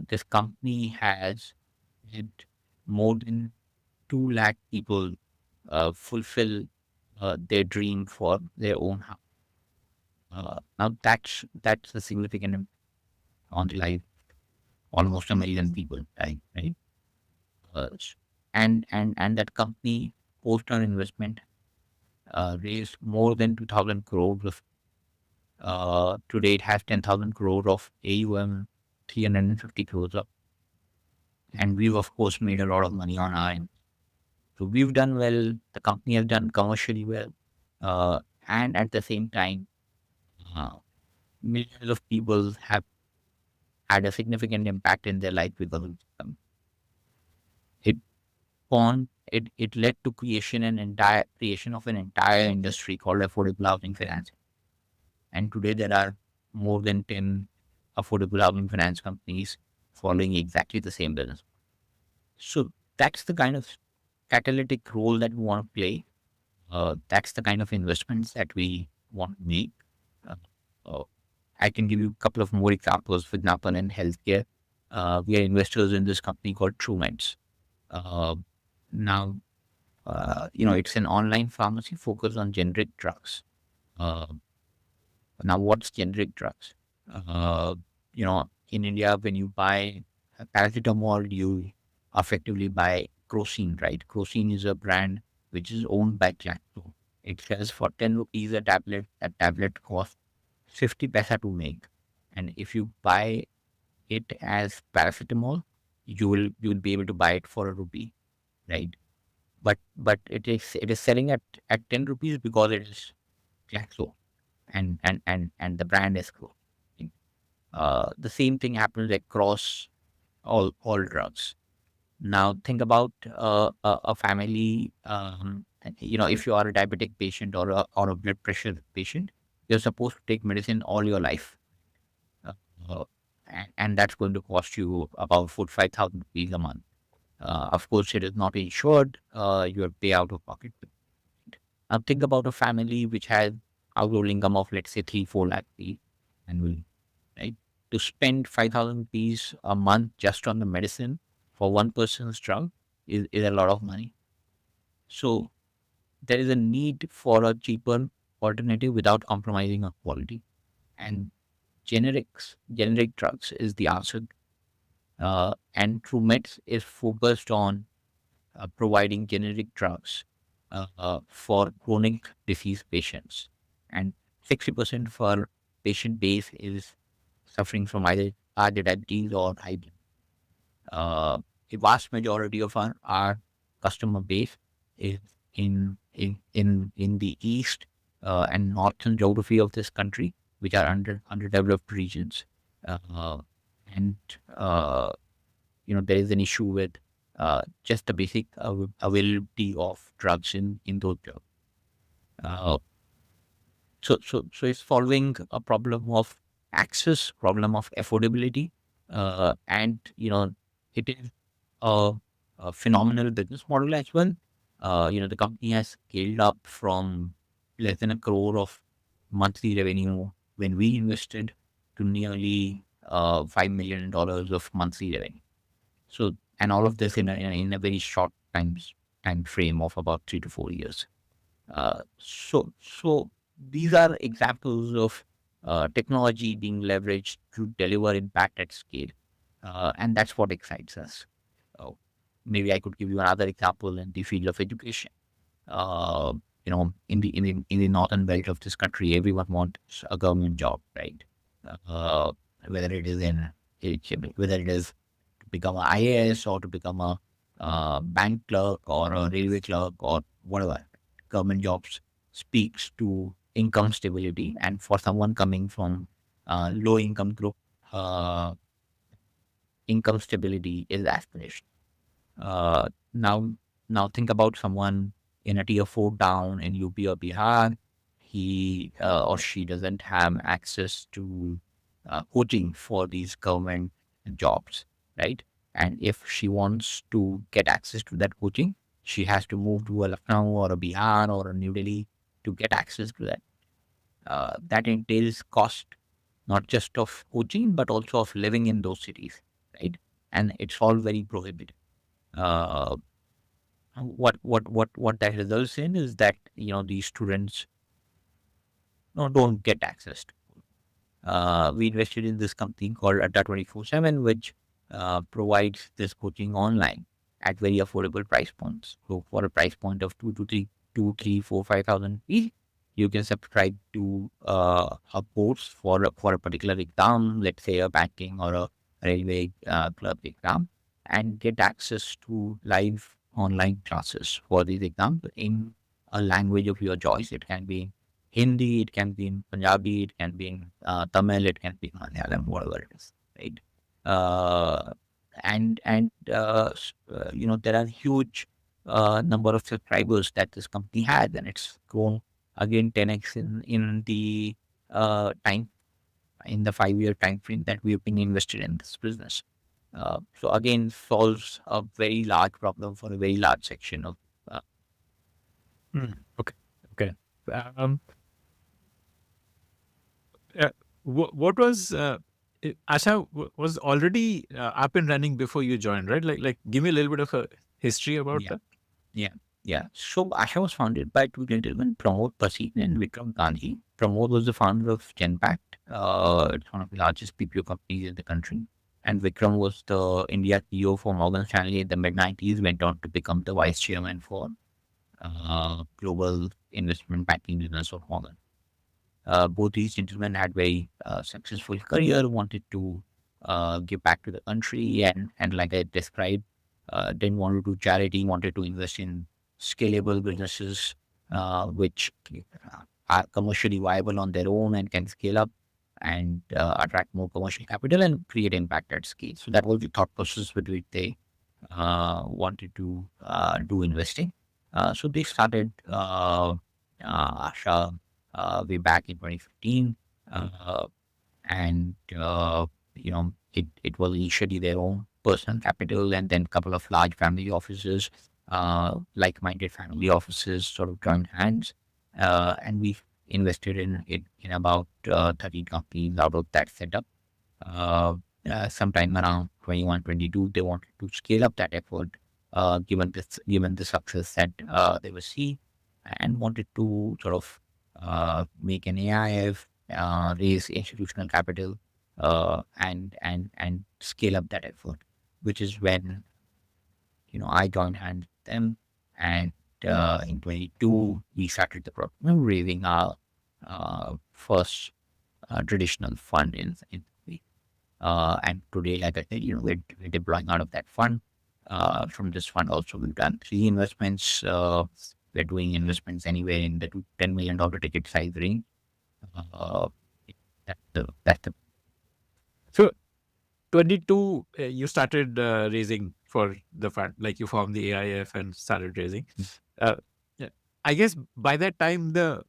this company has had more than 2 lakh people fulfill their dream for their own house. Now that's a significant impact on the life almost a million people, right? And that company post our investment raised more than 2,000 crores of. Today it has 10,000 crore of AUM, 350 crores up, and we've of course made a lot of money on our end. So we've done well. The company has done commercially well, and at the same time, uh, millions of people have had a significant impact in their life because of them. It it led to creation of an entire industry called affordable housing finance. And today there are more than 10 affordable housing finance companies following exactly the same business. So that's the kind of catalytic role that we want to play. That's the kind of investments that we want to make. Uh, uh, I can give you a couple of more examples. For example, in healthcare, we are investors in this company called TrueMeds. Uh, Now, it's an online pharmacy focused on generic drugs. Uh, Now, what's generic drugs? In India, when you buy paracetamol, you effectively buy Crocin, right? Crocin is a brand which is owned by Glaxo. It sells for 10 rupees a tablet. That tablet costs 50 paisa to make. And if you buy it as paracetamol, you will be able to buy it for a rupee, right? But it is selling at 10 rupees because it is Glaxo and the brand is cool. The same thing happens across all drugs. Now think about a family. If you are a diabetic patient or a blood pressure patient, you're supposed to take medicine all your life, uh, uh, and that's going to cost you about 4 to 5 thousand rupees a month. Of course, it is not insured. You have pay out of pocket. Now think about a family which has household income of, let's say, 3-4 lakh rupees annually, right? To spend 5,000 rupees a month just on the medicine for one person's drug, is a lot of money. So there is a need for a cheaper alternative without compromising on quality. And generic drugs is the answer. And TrueMeds is focused on providing generic drugs for chronic disease patients. And 60% of our patient base is suffering from either diabetes or high blood. A vast majority of our customer base is in the east and northern geography of this country, which are underdeveloped regions. Uh, and there is an issue with just the basic availability of drugs in those drugs. Uh, so it's solving a problem of access, problem of affordability, and it is a phenomenal business model as well. The company has scaled up from less than 1 crore of monthly revenue when we invested to nearly $5 million of monthly revenue. So, and all of this in a very short time frame of about 3 to 4 years. So these are examples of technology being leveraged to deliver impact at scale, and that's what excites us. Uh, Maybe I could give you another example in the field of education. Uh, in the northern belt of this country, everyone wants a government job, right? Uh, whether it is whether it is to become an IAS or to become a bank clerk or a railway clerk or whatever. Government jobs speaks to income stability, and for someone coming from low income group, uh, income stability is aspiration. Uh, now, now think about someone in a tier 4 town in UP or Bihar. He or she doesn't have access to coaching for these government jobs, right? And if she wants to get access to that coaching, she has to move to a Lucknow or a Bihar or a New Delhi to get access to that. That entails cost, not just of coaching, but also of living in those cities, right? And it's all very prohibitive. Uh, what that results in is that these students don't get access to. We invested in this company called Adda 24/7, which provides this coaching online at very affordable price points. So for a price point of 2, 3, 4, 5,000 each, you can subscribe to a course for a particular exam, let's say a banking or a railway club exam, and get access to live online classes for these exams in a language of your choice. It can be Hindi, it can be in Punjabi, it can be in Tamil, it can be in Malayalam, whatever it is, right? Uh, and there are huge number of subscribers that this company had, and it's grown again 10x in the time in the 5 year time frame that we've been invested in this business. So again, solves a very large problem for a very large section of. Uh, Okay. Okay. Um, uh, what was Asha was already up and running before you joined, right? Like, give me a little bit of a history about yeah. that. Yeah, yeah. So Asha was founded by two gentlemen, Pramod Pasin and Vikram Gandhi. Pramod was the founder of Genpact. It's one of the largest PPO companies in the country. And Vikram was the India CEO for Morgan Stanley in the mid-90s, went on to become the vice chairman for global investment banking business of Morgan. Both these gentlemen had very successful career, wanted to give back to the country, and like I described, didn't want to do charity, wanted to invest in scalable businesses which are commercially viable on their own and can scale up and attract more commercial capital and create impact at scale. So that was the thought process with which they wanted to do investing. So they started Asha way back in 2015. Uh, and, it was initially their own personal capital and then a couple of large family offices, like-minded family offices sort of joined hands. And we invested in about 13 companies out of that setup. Uh, Sometime around 21, 22, they wanted to scale up that effort given the success that they were seeing, and wanted to sort of make an AIF, raise institutional capital, and scale up that effort, which is when I joined hands with them, and in 22 we started the program, raising our first traditional fund in and today, like I said, we're deploying out of that fund. From this fund, also we've done three investments. We're doing investments anywhere in the $10 million ticket size range. Uh, that's the So 22, you started raising for the fund, like you formed the AIF and started raising. Uh, yeah, I guess by that time the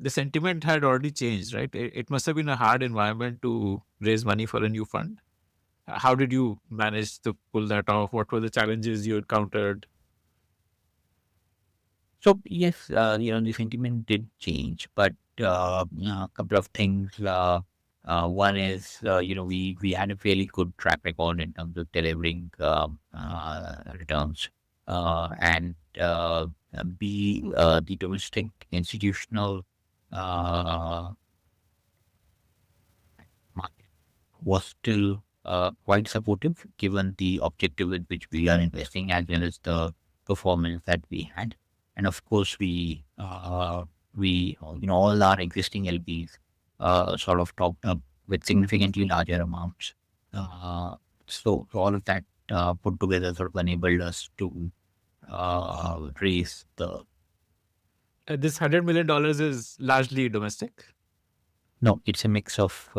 sentiment had already changed, right? It must have been a hard environment to raise money for a new fund. How did you manage to pull that off? What were the challenges you encountered? So yes, the sentiment did change, but a couple of things. One is, we had a fairly good track record in terms of delivering returns, and the domestic institutional uh, market was still quite supportive, given the objective with which we are investing, as well as the performance that we had. And of course, all our existing LPs sort of topped up with significantly larger amounts. Uh, so all of that put together sort of enabled us to raise the. This $100 million is largely domestic. No, it's a mix of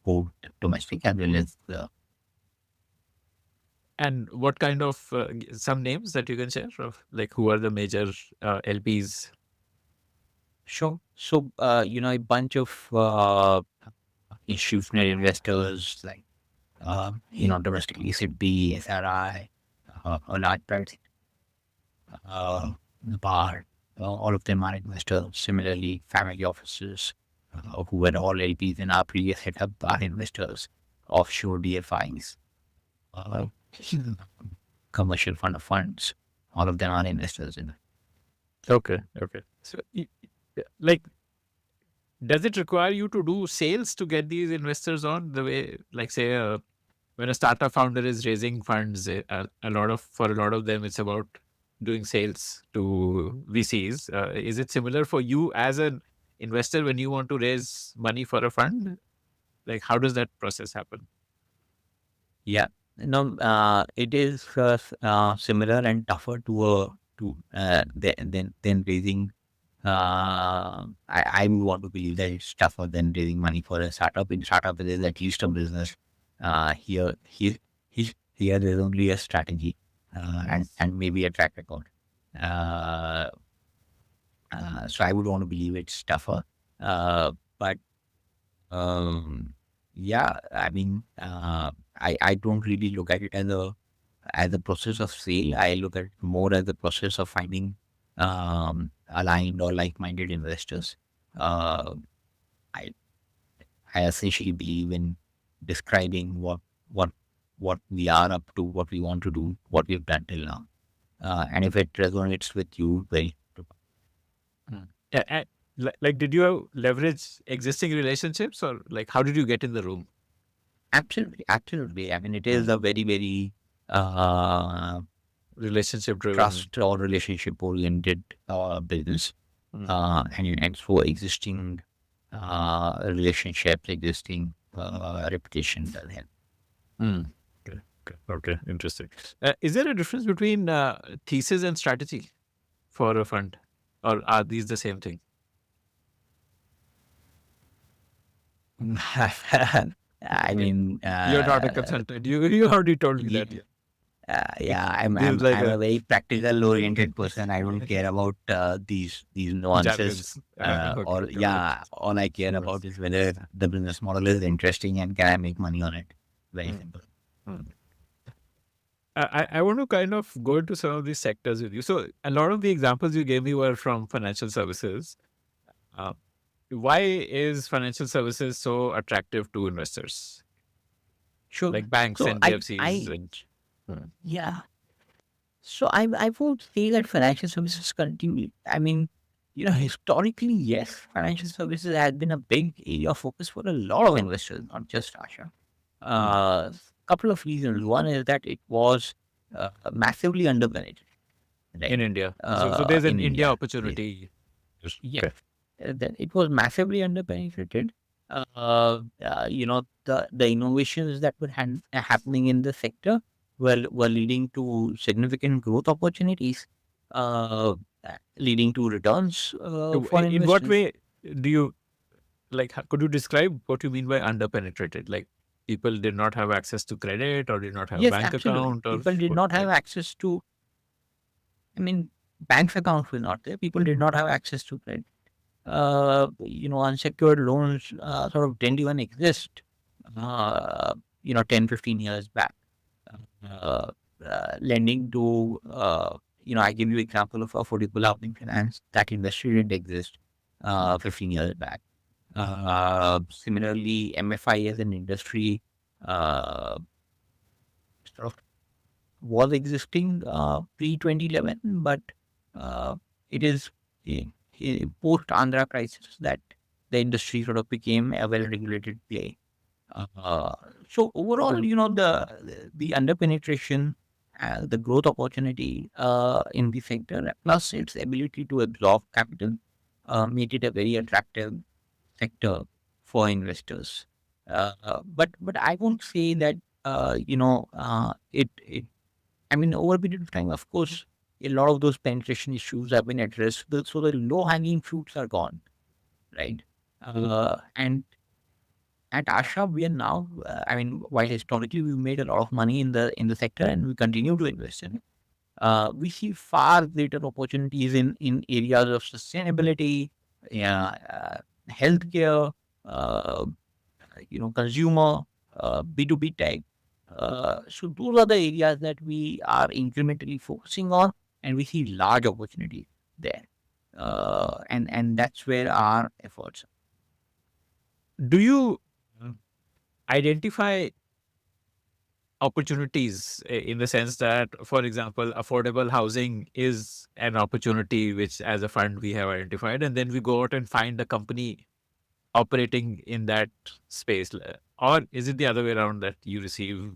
both domestic as well as And what kind of some names that you can share of like who are the major LPs? sure. So, a bunch of institutional investors like, domestically SIDBI, SRI, a large private uh, bar, all of them are investors. Similarly, family offices who were all LPs in our previous setup are investors. Offshore DFIs, uh, commercial fund of funds, all of them are investors in it. Okay, okay. So, like, does it require you to do sales to get these investors on the way, like, say, when a startup founder is raising funds, for a lot of them, it's about doing sales to VCs. Is it similar for you as an investor when you want to raise money for a fund? Like, how does that process happen? Yeah, no, it is similar and tougher than raising. I would want to believe that it's tougher than raising money for a startup. In startup, it is at least a business. Here there's only a strategy, and maybe a track record. Uh, so I would want to believe it's tougher. But yeah, I mean, I don't really look at it as a process of sale. I look at it more as a process of finding aligned or like-minded investors. Uh, I I essentially believe in describing what what we are up to, what we want to do, what we've done till now, and if it resonates with you, very Mm. Yeah, like, did you leverage existing relationships or like, how did you get in the room? absolutely, absolutely. I mean, it is Mm. a very, very uh, Relationship driven. trust or relationship oriented business. Mm. And so existing relationships, existing reputation does help. Mm. Okay. Okay. Okay. Interesting. Is there a difference between thesis and strategy for a fund, or are these the same thing? I mean, You're not a consultant. You already told me that. ye- Yeah. yeah, I'm This is I'm like I'm a a very practical oriented person. I don't care about these nuances. jargons. Okay. Or Okay. yeah, all I care Mm. about is whether the business model is interesting and can I make money on it. Very Mm. simple. Mm. I want to kind of go into some of these sectors with you. So a lot of the examples you gave me were from financial services. Uh, why is financial services so attractive to investors, Sure. like banks, So I NBFCs, I and Mm. yeah. So I would say that financial services continue. I mean, historically, yes, financial services has been a big area of focus for a lot of investors, not just Asha. Hmm. Couple of reasons. One is that it was massively underpenetrated, In right? India? So there's an In India India. opportunity. Yes. Yes, Okay. that it was massively underpenetrated. The innovations that were happening in the sector were leading to significant growth opportunities, uh, leading to returns for In what investors. way do you like? Could you describe what you mean by underpenetrated? Like people did not have access to credit, or did not have Yes, bank absolutely. account, or People did what? not have Like, access to. I mean, bank accounts were not there. People did not have access to credit. Unsecured loans sort of didn't even exist, 10, 15 years back. Uh, Lending to, I give you example of affordable housing finance. That industry didn't exist 15 years back. Similarly, MFI as an industry uh, sort of was existing pre-2011, but uh, it is post Andhra crisis that the industry sort of became a well-regulated play. Uh, so overall, the underpenetration, the growth opportunity in the sector, plus its ability to absorb capital, made it a very attractive sector for investors. But I won't say that it I mean, over a period of time, of course, a lot of those penetration issues have been addressed. So the low hanging fruits are gone, right? And at Asha, we are now. While historically we made a lot of money in the sector, and we continue to invest in it, we see far greater opportunities in areas of sustainability, yeah, healthcare, uh, consumer, B2B tech. So those are the areas that we are incrementally focusing on, and we see large opportunities there. And that's where our efforts. do you identify opportunities in the sense that, for example, affordable housing is an opportunity which, as a fund, we have identified, and then we go out and find a company operating in that space? Or is it the other way around, that you receive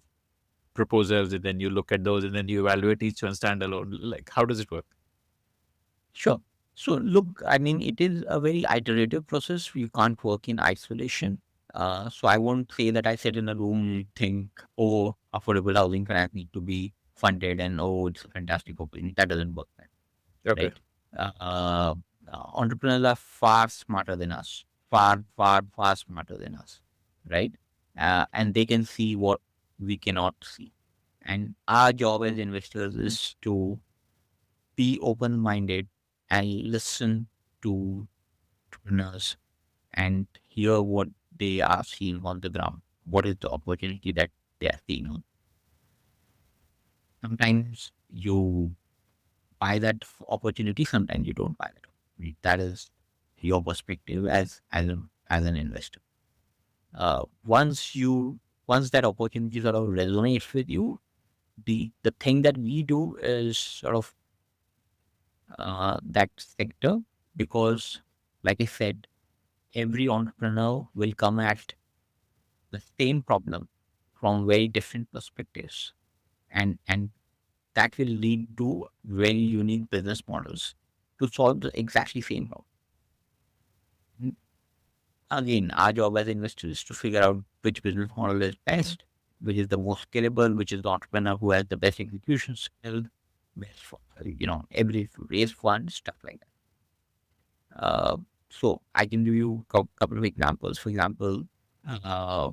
proposals and then you look at those and then you evaluate each one standalone? Like, how does it work? Sure. So look, I mean, it is a very iterative process. You can't work in isolation. So I won't say that I sit in a room, think, oh, affordable housing finance need to be funded, and oh, it's a fantastic opportunity. That doesn't work, Okay. right? Uh, Entrepreneurs are far smarter than us, far, far, far smarter than us, right? And they can see what we cannot see. And our job as investors is to be open minded and listen to entrepreneurs and hear what they are seeing on the ground. What is the opportunity that they are seeing on? Sometimes you buy that opportunity, sometimes you don't buy that opportunity. That is your perspective as an investor. Once that opportunity sort of resonates with you, the thing that we do is sort of that sector, because, like I said, every entrepreneur will come at the same problem from very different perspectives, and that will lead to very unique business models to solve the exactly same problem. Mm, Again, our job as investors is to figure out which business model is best, which is the most scalable, which is the entrepreneur who has the best execution skill, best for, ability to raise funds, stuff like that. So I can give you a couple of examples. For example, uh,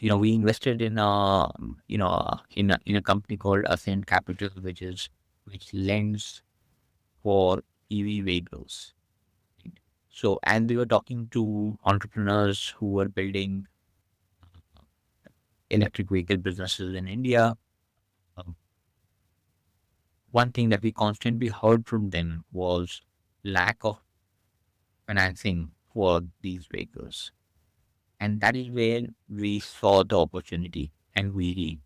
we invested in a company called Ascent Capital, which lends for EV vehicles. Right? So, and we were talking to entrepreneurs who were building electric vehicle businesses in India. Um, One thing that we constantly heard from them was lack of financing for these vehicles, and that is where we saw the opportunity, and we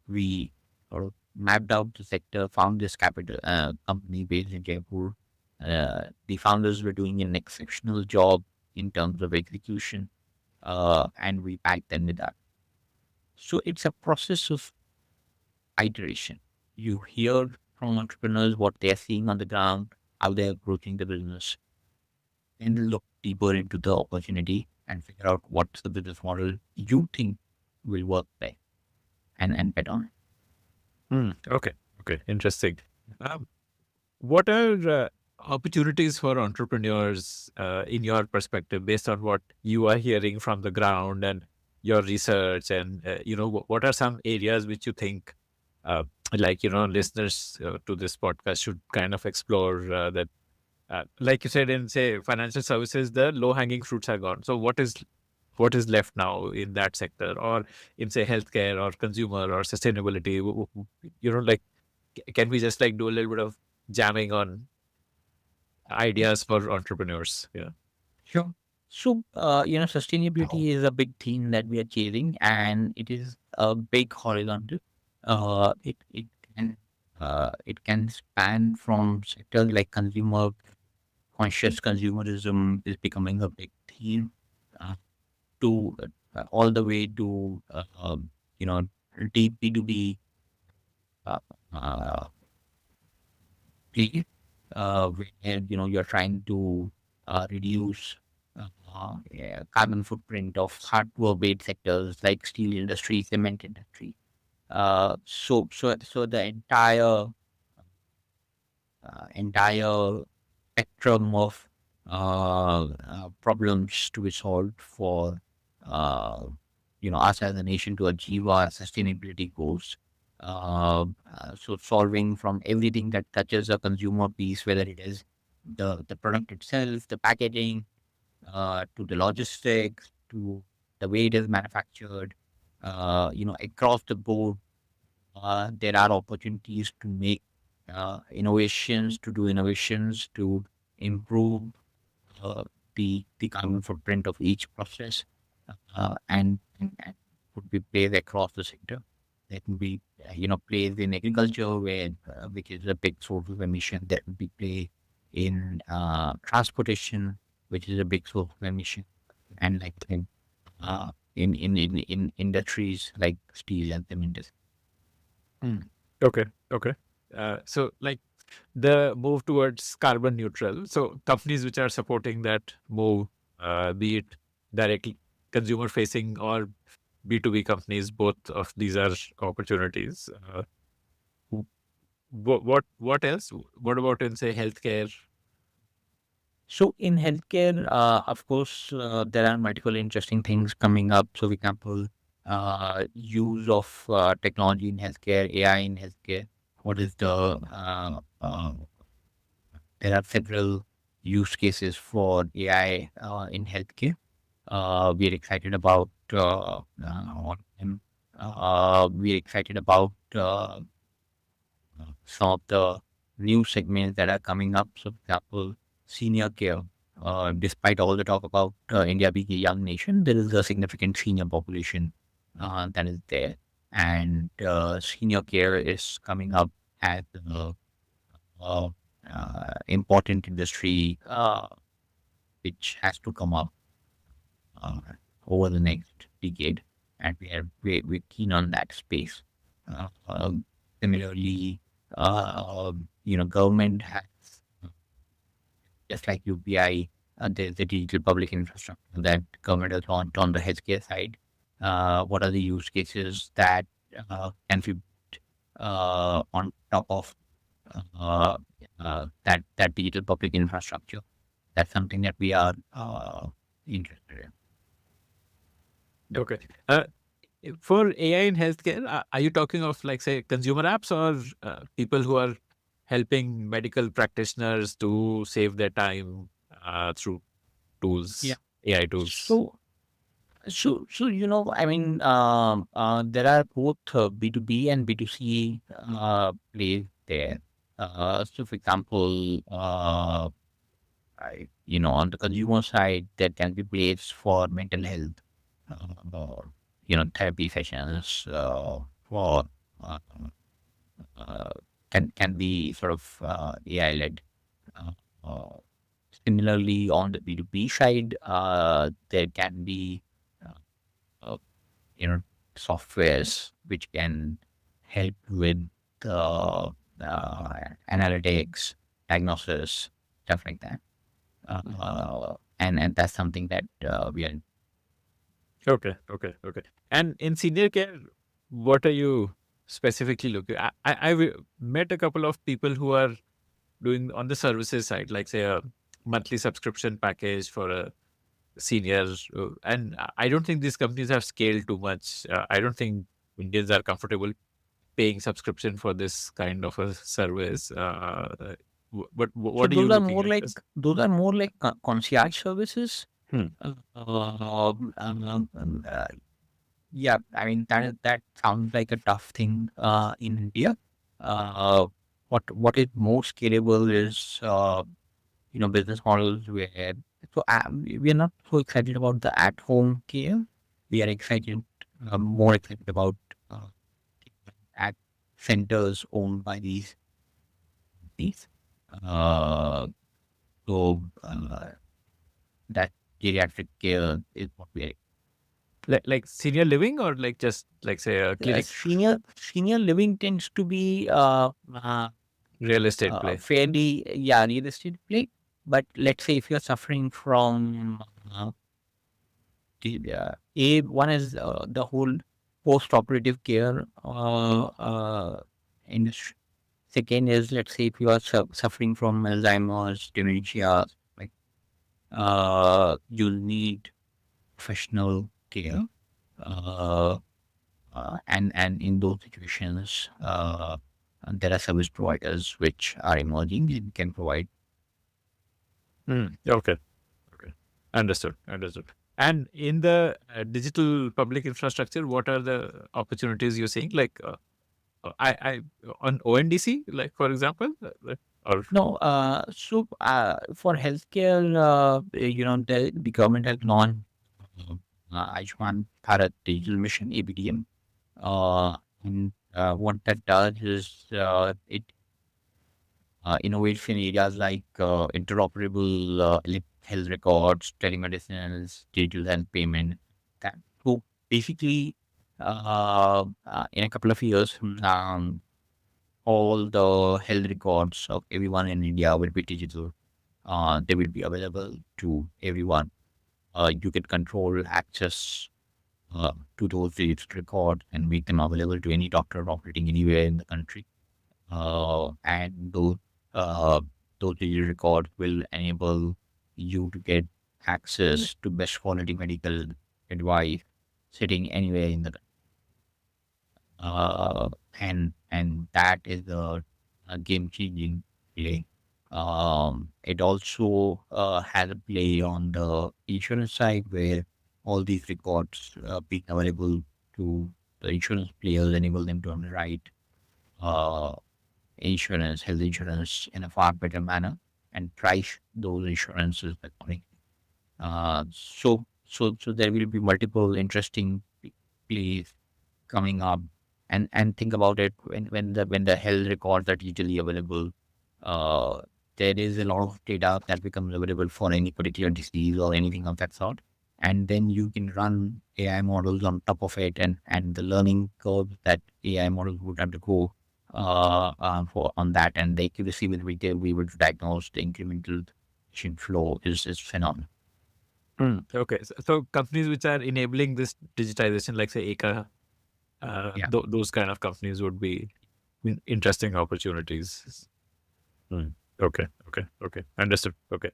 sort of mapped out the sector, found this capital company based in Jaipur. The founders were doing an exceptional job in terms of execution, and we backed them with that. So it's a process of iteration. You hear from entrepreneurs what they're seeing on the ground, how they're approaching the business, and look deeper into the opportunity and figure out what's the business model you think will work there, and bet on it. Okay. Okay. Interesting. Um, what are opportunities for entrepreneurs in your perspective, based on what you are hearing from the ground and your research? And what are some areas which you think, uh, listeners to this podcast should kind of explore? That, like you said, in say financial services, the low hanging fruits are gone. So what is left now in that sector, or in say healthcare or consumer or sustainability? Like, can we just like do a little bit of jamming on ideas for entrepreneurs? Yeah. Sure. So, sustainability is a big theme that we are chasing, and it is a big horizontal. It can span from sectors like consumer conscious consumerism is becoming a big theme, uh, to all the way to you know deep B2B uh, uh, play, where you're trying to reduce carbon footprint of hardware-based sectors like steel industry, cement industry. So the entire spectrum of problems to be solved for uh, us as a nation to achieve our sustainability goals. So solving from everything that touches a consumer piece, whether it is the product itself, the packaging, to the logistics, to the way it is manufactured, across the board, there are opportunities to make innovations, to do innovations, to improve uh, the carbon footprint of each process, and would be placed across the sector. That would be placed in agriculture, where which is a big source of emission. That would be placed in transportation, which is a big source of emission, and like in industries like steel and cement. Hmm. Okay. Okay. So like the move towards carbon neutral. So companies which are supporting that move, be it directly consumer facing or B2B companies, both of these are opportunities. What else? What about in say healthcare? So in healthcare, of course, there are multiple interesting things coming up. So, for example, use of technology in healthcare, AI in healthcare. What is the There are several use cases for AI in healthcare. We're excited about all of them. We're excited about some of the new segments that are coming up. So, for example, senior care. Despite all the talk about India being a young nation, there is a significant senior population that is there, and senior care is coming up as a uh, important industry which has to come up uh, over the next decade, and we're keen on that space. Similarly, government has, just like UPI, there's the digital public infrastructure that government has launched on the healthcare side. What are the use cases that can be on top of uh, that digital public infrastructure? That's something that we are interested in. Okay. For AI in healthcare, are you talking of like say consumer apps, or people who are helping medical practitioners to save their time through Yeah. tools, AI tools? I mean, there are both B2B and B2C plays there. So, for example, on the consumer side, there can be plays for mental health, or therapy sessions for uh, uh, can be sort of AI led. Uh, uh, Similarly, on the B2B side, there can be uh, uh, you know softwares which can help with analytics, diagnosis, stuff like that. And that's something that we are. Okay, okay, okay. And in senior care, what are you specifically looking? I've met a couple of people who are doing on the services side, like say a monthly subscription package for a senior, and I don't think these companies have scaled too much. I don't think Indians are comfortable paying subscription for this kind of a service. But So what are you looking at? those are more like concierge services. Hmm. Uh, um, um, um, uh, yeah, I mean that sounds like a tough thing in India. Uh, what is more scalable is business models where we are not so excited about the at home care. We are excited more excited about uh, at centers owned by these companies. Uh, so that geriatric care is what we are. Like senior living or like just like say a clinic, Senior living tends to be real estate play. fairly real estate play. But let's say if you're suffering from one is the whole post-operative care industry. Second is, let's say if you are suffering from Alzheimer's, dementia, like you'll need professional care. Uh, and in those situations, there are service providers which are emerging and can provide. Okay. Okay. Understood. Understood. And in the digital public infrastructure, what are the opportunities you're seeing? Like, I on ONDC, like for example, or No, for healthcare, the government has launched uh, Ayushman Bharat Digital Mission (ABDM). And what that does is it innovates in areas like interoperable health records, telemedicine, digital health payment. That so basically, in a couple of years, all the health records of everyone in India will be digital. They will be available to everyone. You can control access to those digital records and make them available to any doctor operating anywhere in the country. And uh, those digital records will enable you to get access to best quality medical advice sitting anywhere in the and that is a game changing play. It also has a play on the insurance side where all these records being available to the insurance players enable them to underwrite uh, health insurance in a far better manner and price those insurances accordingly. So there will be multiple interesting plays coming up, and think about it when the health records are digitally available. Uh, there is a lot of data that becomes available for any particular disease or anything of that sort, and then you can run AI models on top of it, and the learning curve that AI models would undergo for on that, and the accuracy with which they'll be able to diagnose the incremental patient flow is phenomenal. okay, so companies which are enabling this digitization, like say Eka, Yeah. those kind of companies would be interesting opportunities. Hmm. Okay, okay, okay. Understood. Okay.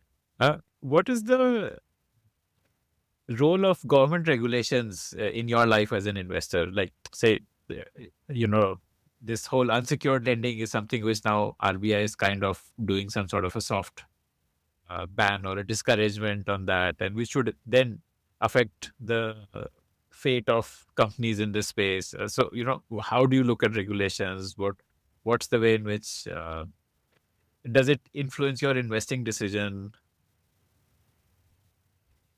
What is the role of government regulations in your life as an investor? Like, say, uh, you know, this whole unsecured lending is something which now RBI is kind of doing some sort of a soft ban or a discouragement on that, and which should then affect the fate of companies in this space. So, how do you look at regulations? What's the way in which does it influence your investing decision?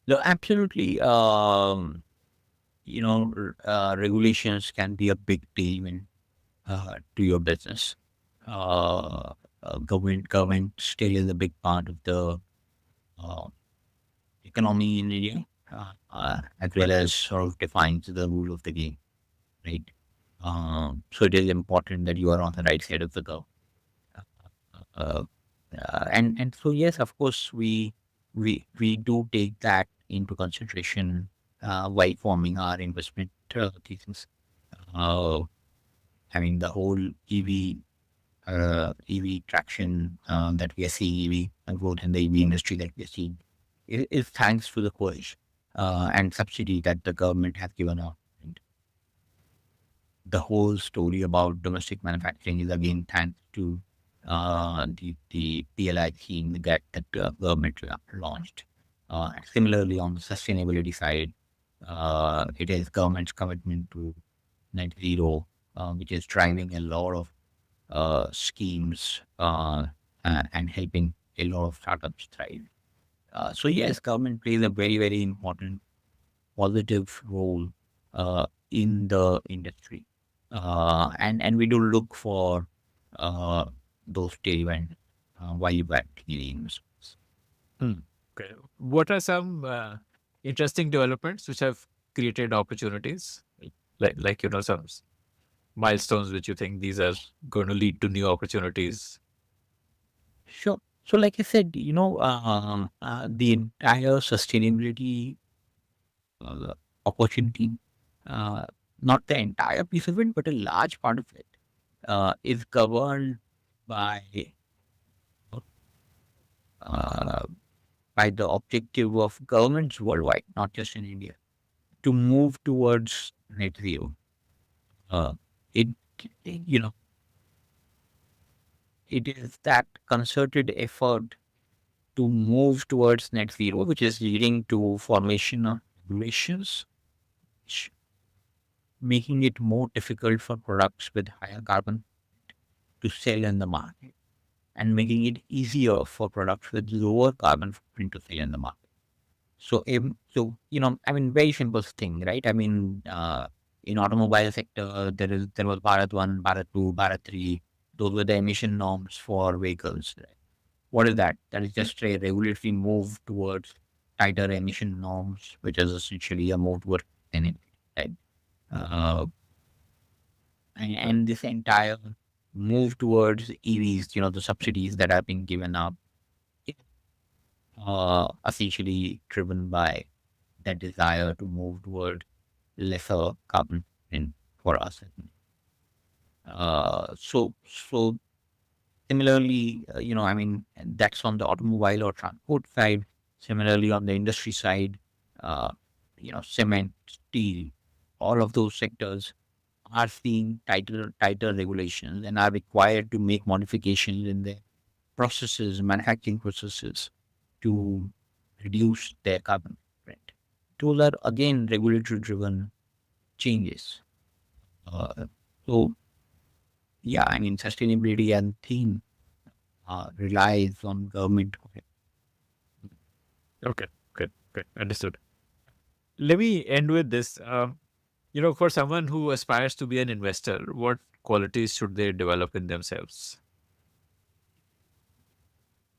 No, absolutely. Regulations can be a big deal to your business. Government still is a big part of the uh, economy in India, as well as sort of defines the rule of the game, right? So it is important that you are on the right side of the curve. Uh, and so yes, of course, we do take that into consideration while forming our investment thesis. Uh, I mean, the whole EV traction that we are seeing, EV growth in the EV industry that we are seeing, is thanks to the push and subsidy that the government has given out. And the whole story about domestic manufacturing is again thanks to the PLI scheme that the government launched. Similarly, on the sustainability side, it is government's commitment to net zero, which is driving a lot of schemes and helping a lot of startups thrive. So yes, government plays a very, very important positive role in the industry, and we do look for uh, those tailwinds while you actually investments. Hmm. Okay. What are some interesting developments which have created opportunities? Like some milestones which you think these are going to lead to new opportunities? Sure. So, like I said, the entire sustainability opportunity, uh, not the entire piece of it, but a large part of it, is governed by uh, by the objective of governments worldwide, not just in India, to move towards net zero. Uh, it, you know, it is that concerted effort to move towards net zero, which is leading to formation of regulations, which making it more difficult for products with higher carbon to sell in the market, and making it easier for products with lower carbon footprint to sell in the market. So, I mean, very simple thing, right? I mean, in automobile sector, there was Bharat One, Bharat Two, Bharat Three. Those were the emission norms for vehicles. Right? What is that? That is just a regulatory move towards tighter emission norms, which is essentially a move towards sustainability, right? Uh, and this entire move towards EVs, the subsidies that are being given up, is essentially driven by that desire to move toward lesser carbon footprint for us. So similarly, I mean, that's on the automobile or transport side. Similarly, on the industry side, uh, cement, steel, all of those sectors are seeing tighter regulations and are required to make modifications in their processes, manufacturing processes, to reduce their carbon footprint. Those are again regulatory driven changes. Uh, so yeah, I mean, sustainability and theme relies on government. Okay, okay, okay, understood. Let me end with this. For someone who aspires to be an investor, what qualities should they develop in themselves?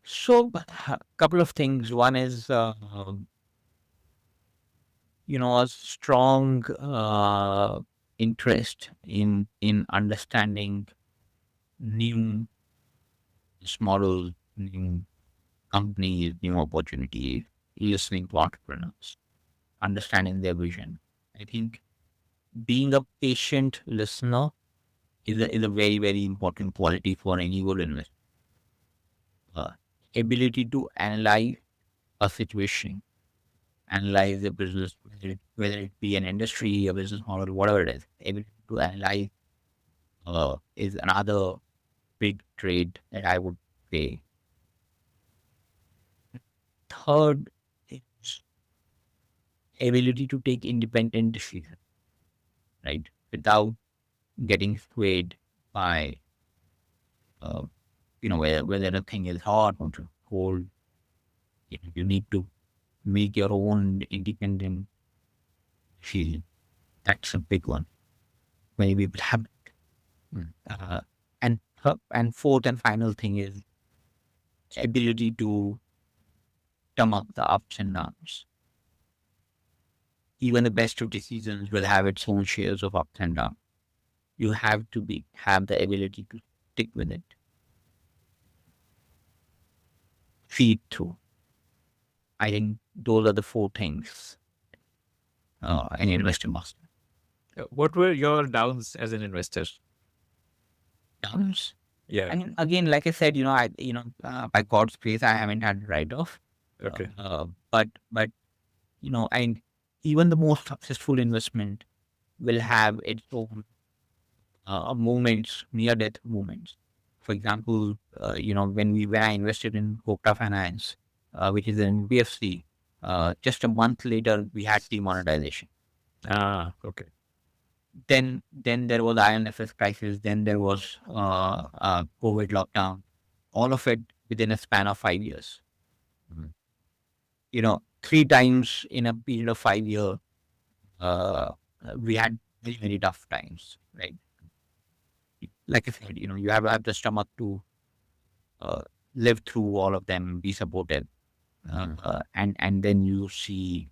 So a couple of things. One is a strong interest in understanding new business models, new companies, new opportunities, listening to entrepreneurs, understanding their vision. I think being a patient listener is a very, very important quality for any good investor. Uh, Ability to analyze a situation, analyze the business, whether it be an industry, a business model, whatever it is. Ability to analyze is another big trait that I would say. Third is ability to take independent decisions, right? Without getting swayed by, uh, whether the thing is hot or cold. You need to make your own independent decision. That's a big one. Many people have it. Uh, and fourth and final thing is ability to stomach the ups and downs. Even the best of decisions will have its own shares of ups and downs. You have to have the ability to stick with it, feed through. I think those are the four things an investor must What were your downs as an investor? downs. Yeah. I mean, again, like I said, by God's grace, I haven't had a write-off. Okay. But and even the most successful investment will have its own moments, near-death moments. For example, when I invested in Gokta Finance, which is an BFC, just a month later we had demonetization. Ah, okay. Then there was INFS crisis. Then there was COVID lockdown. All of it within a span of 5 years. Mhm. Three times in a period of 5 years, uh, we had very, very tough times, right? Like I said, you have to have the stomach to uh, live through all of them, be supported, and then you see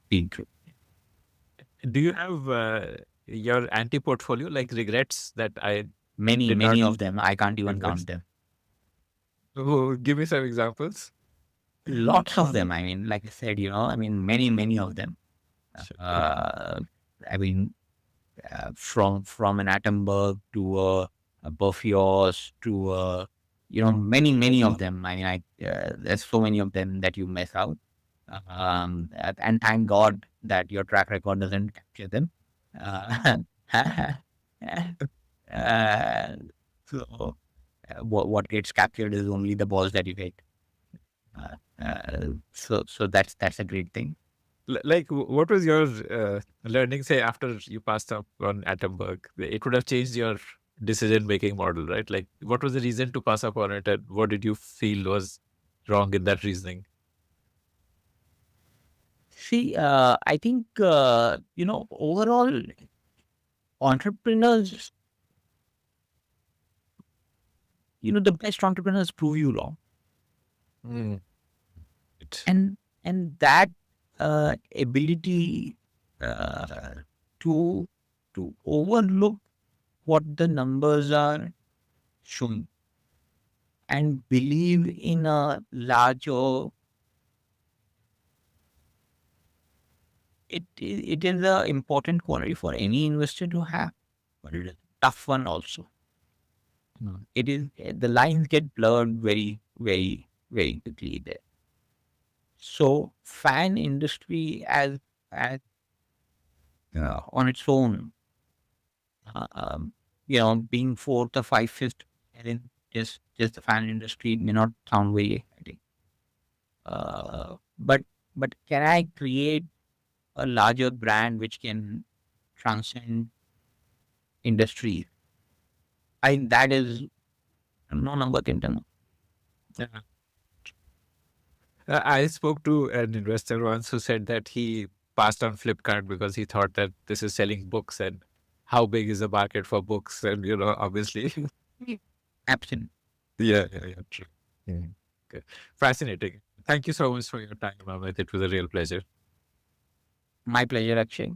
being through. Do you have your anti portfolio like regrets that I Many, did not many of them, I can't even count invest? them. Oh, give me some examples. Lots of them. I mean, like I said, many, many of them. Sure. Uh, I mean, from an Attenberg to a Berfios to many of them. I mean, there's so many of them that you miss out. And thank God that your track record doesn't capture them. Uh, uh, so what gets captured is only the balls that you hit. So that's a great thing. Like, what was your learning, say, after you passed up on Attenberg? It would have changed your decision making model, right? Like, what was the reason to pass up on it, and what did you feel was wrong in that reasoning? See, I think overall entrepreneurs, the best entrepreneurs prove you wrong, Mm. It, and that ability uh, to overlook what the numbers are showing and believe in a larger, it is a important quality for any investor to have, but it is a tough one also. It is the lines get blurred very, very, very quickly there. So fan industry as on its own, being fourth or fifth, and then just the fan industry may not sound very exciting. But can I create a larger brand which can transcend industries? I that is no number can tell. yeah. I spoke to an investor once who said that he passed on Flipkart because he thought that this is selling books and how big is the market for books, and obviously. Absolutely. Yeah, true. Yeah. Okay. Fascinating. Thank you so much for your time, Amit. It was a real pleasure. My pleasure, Akshay.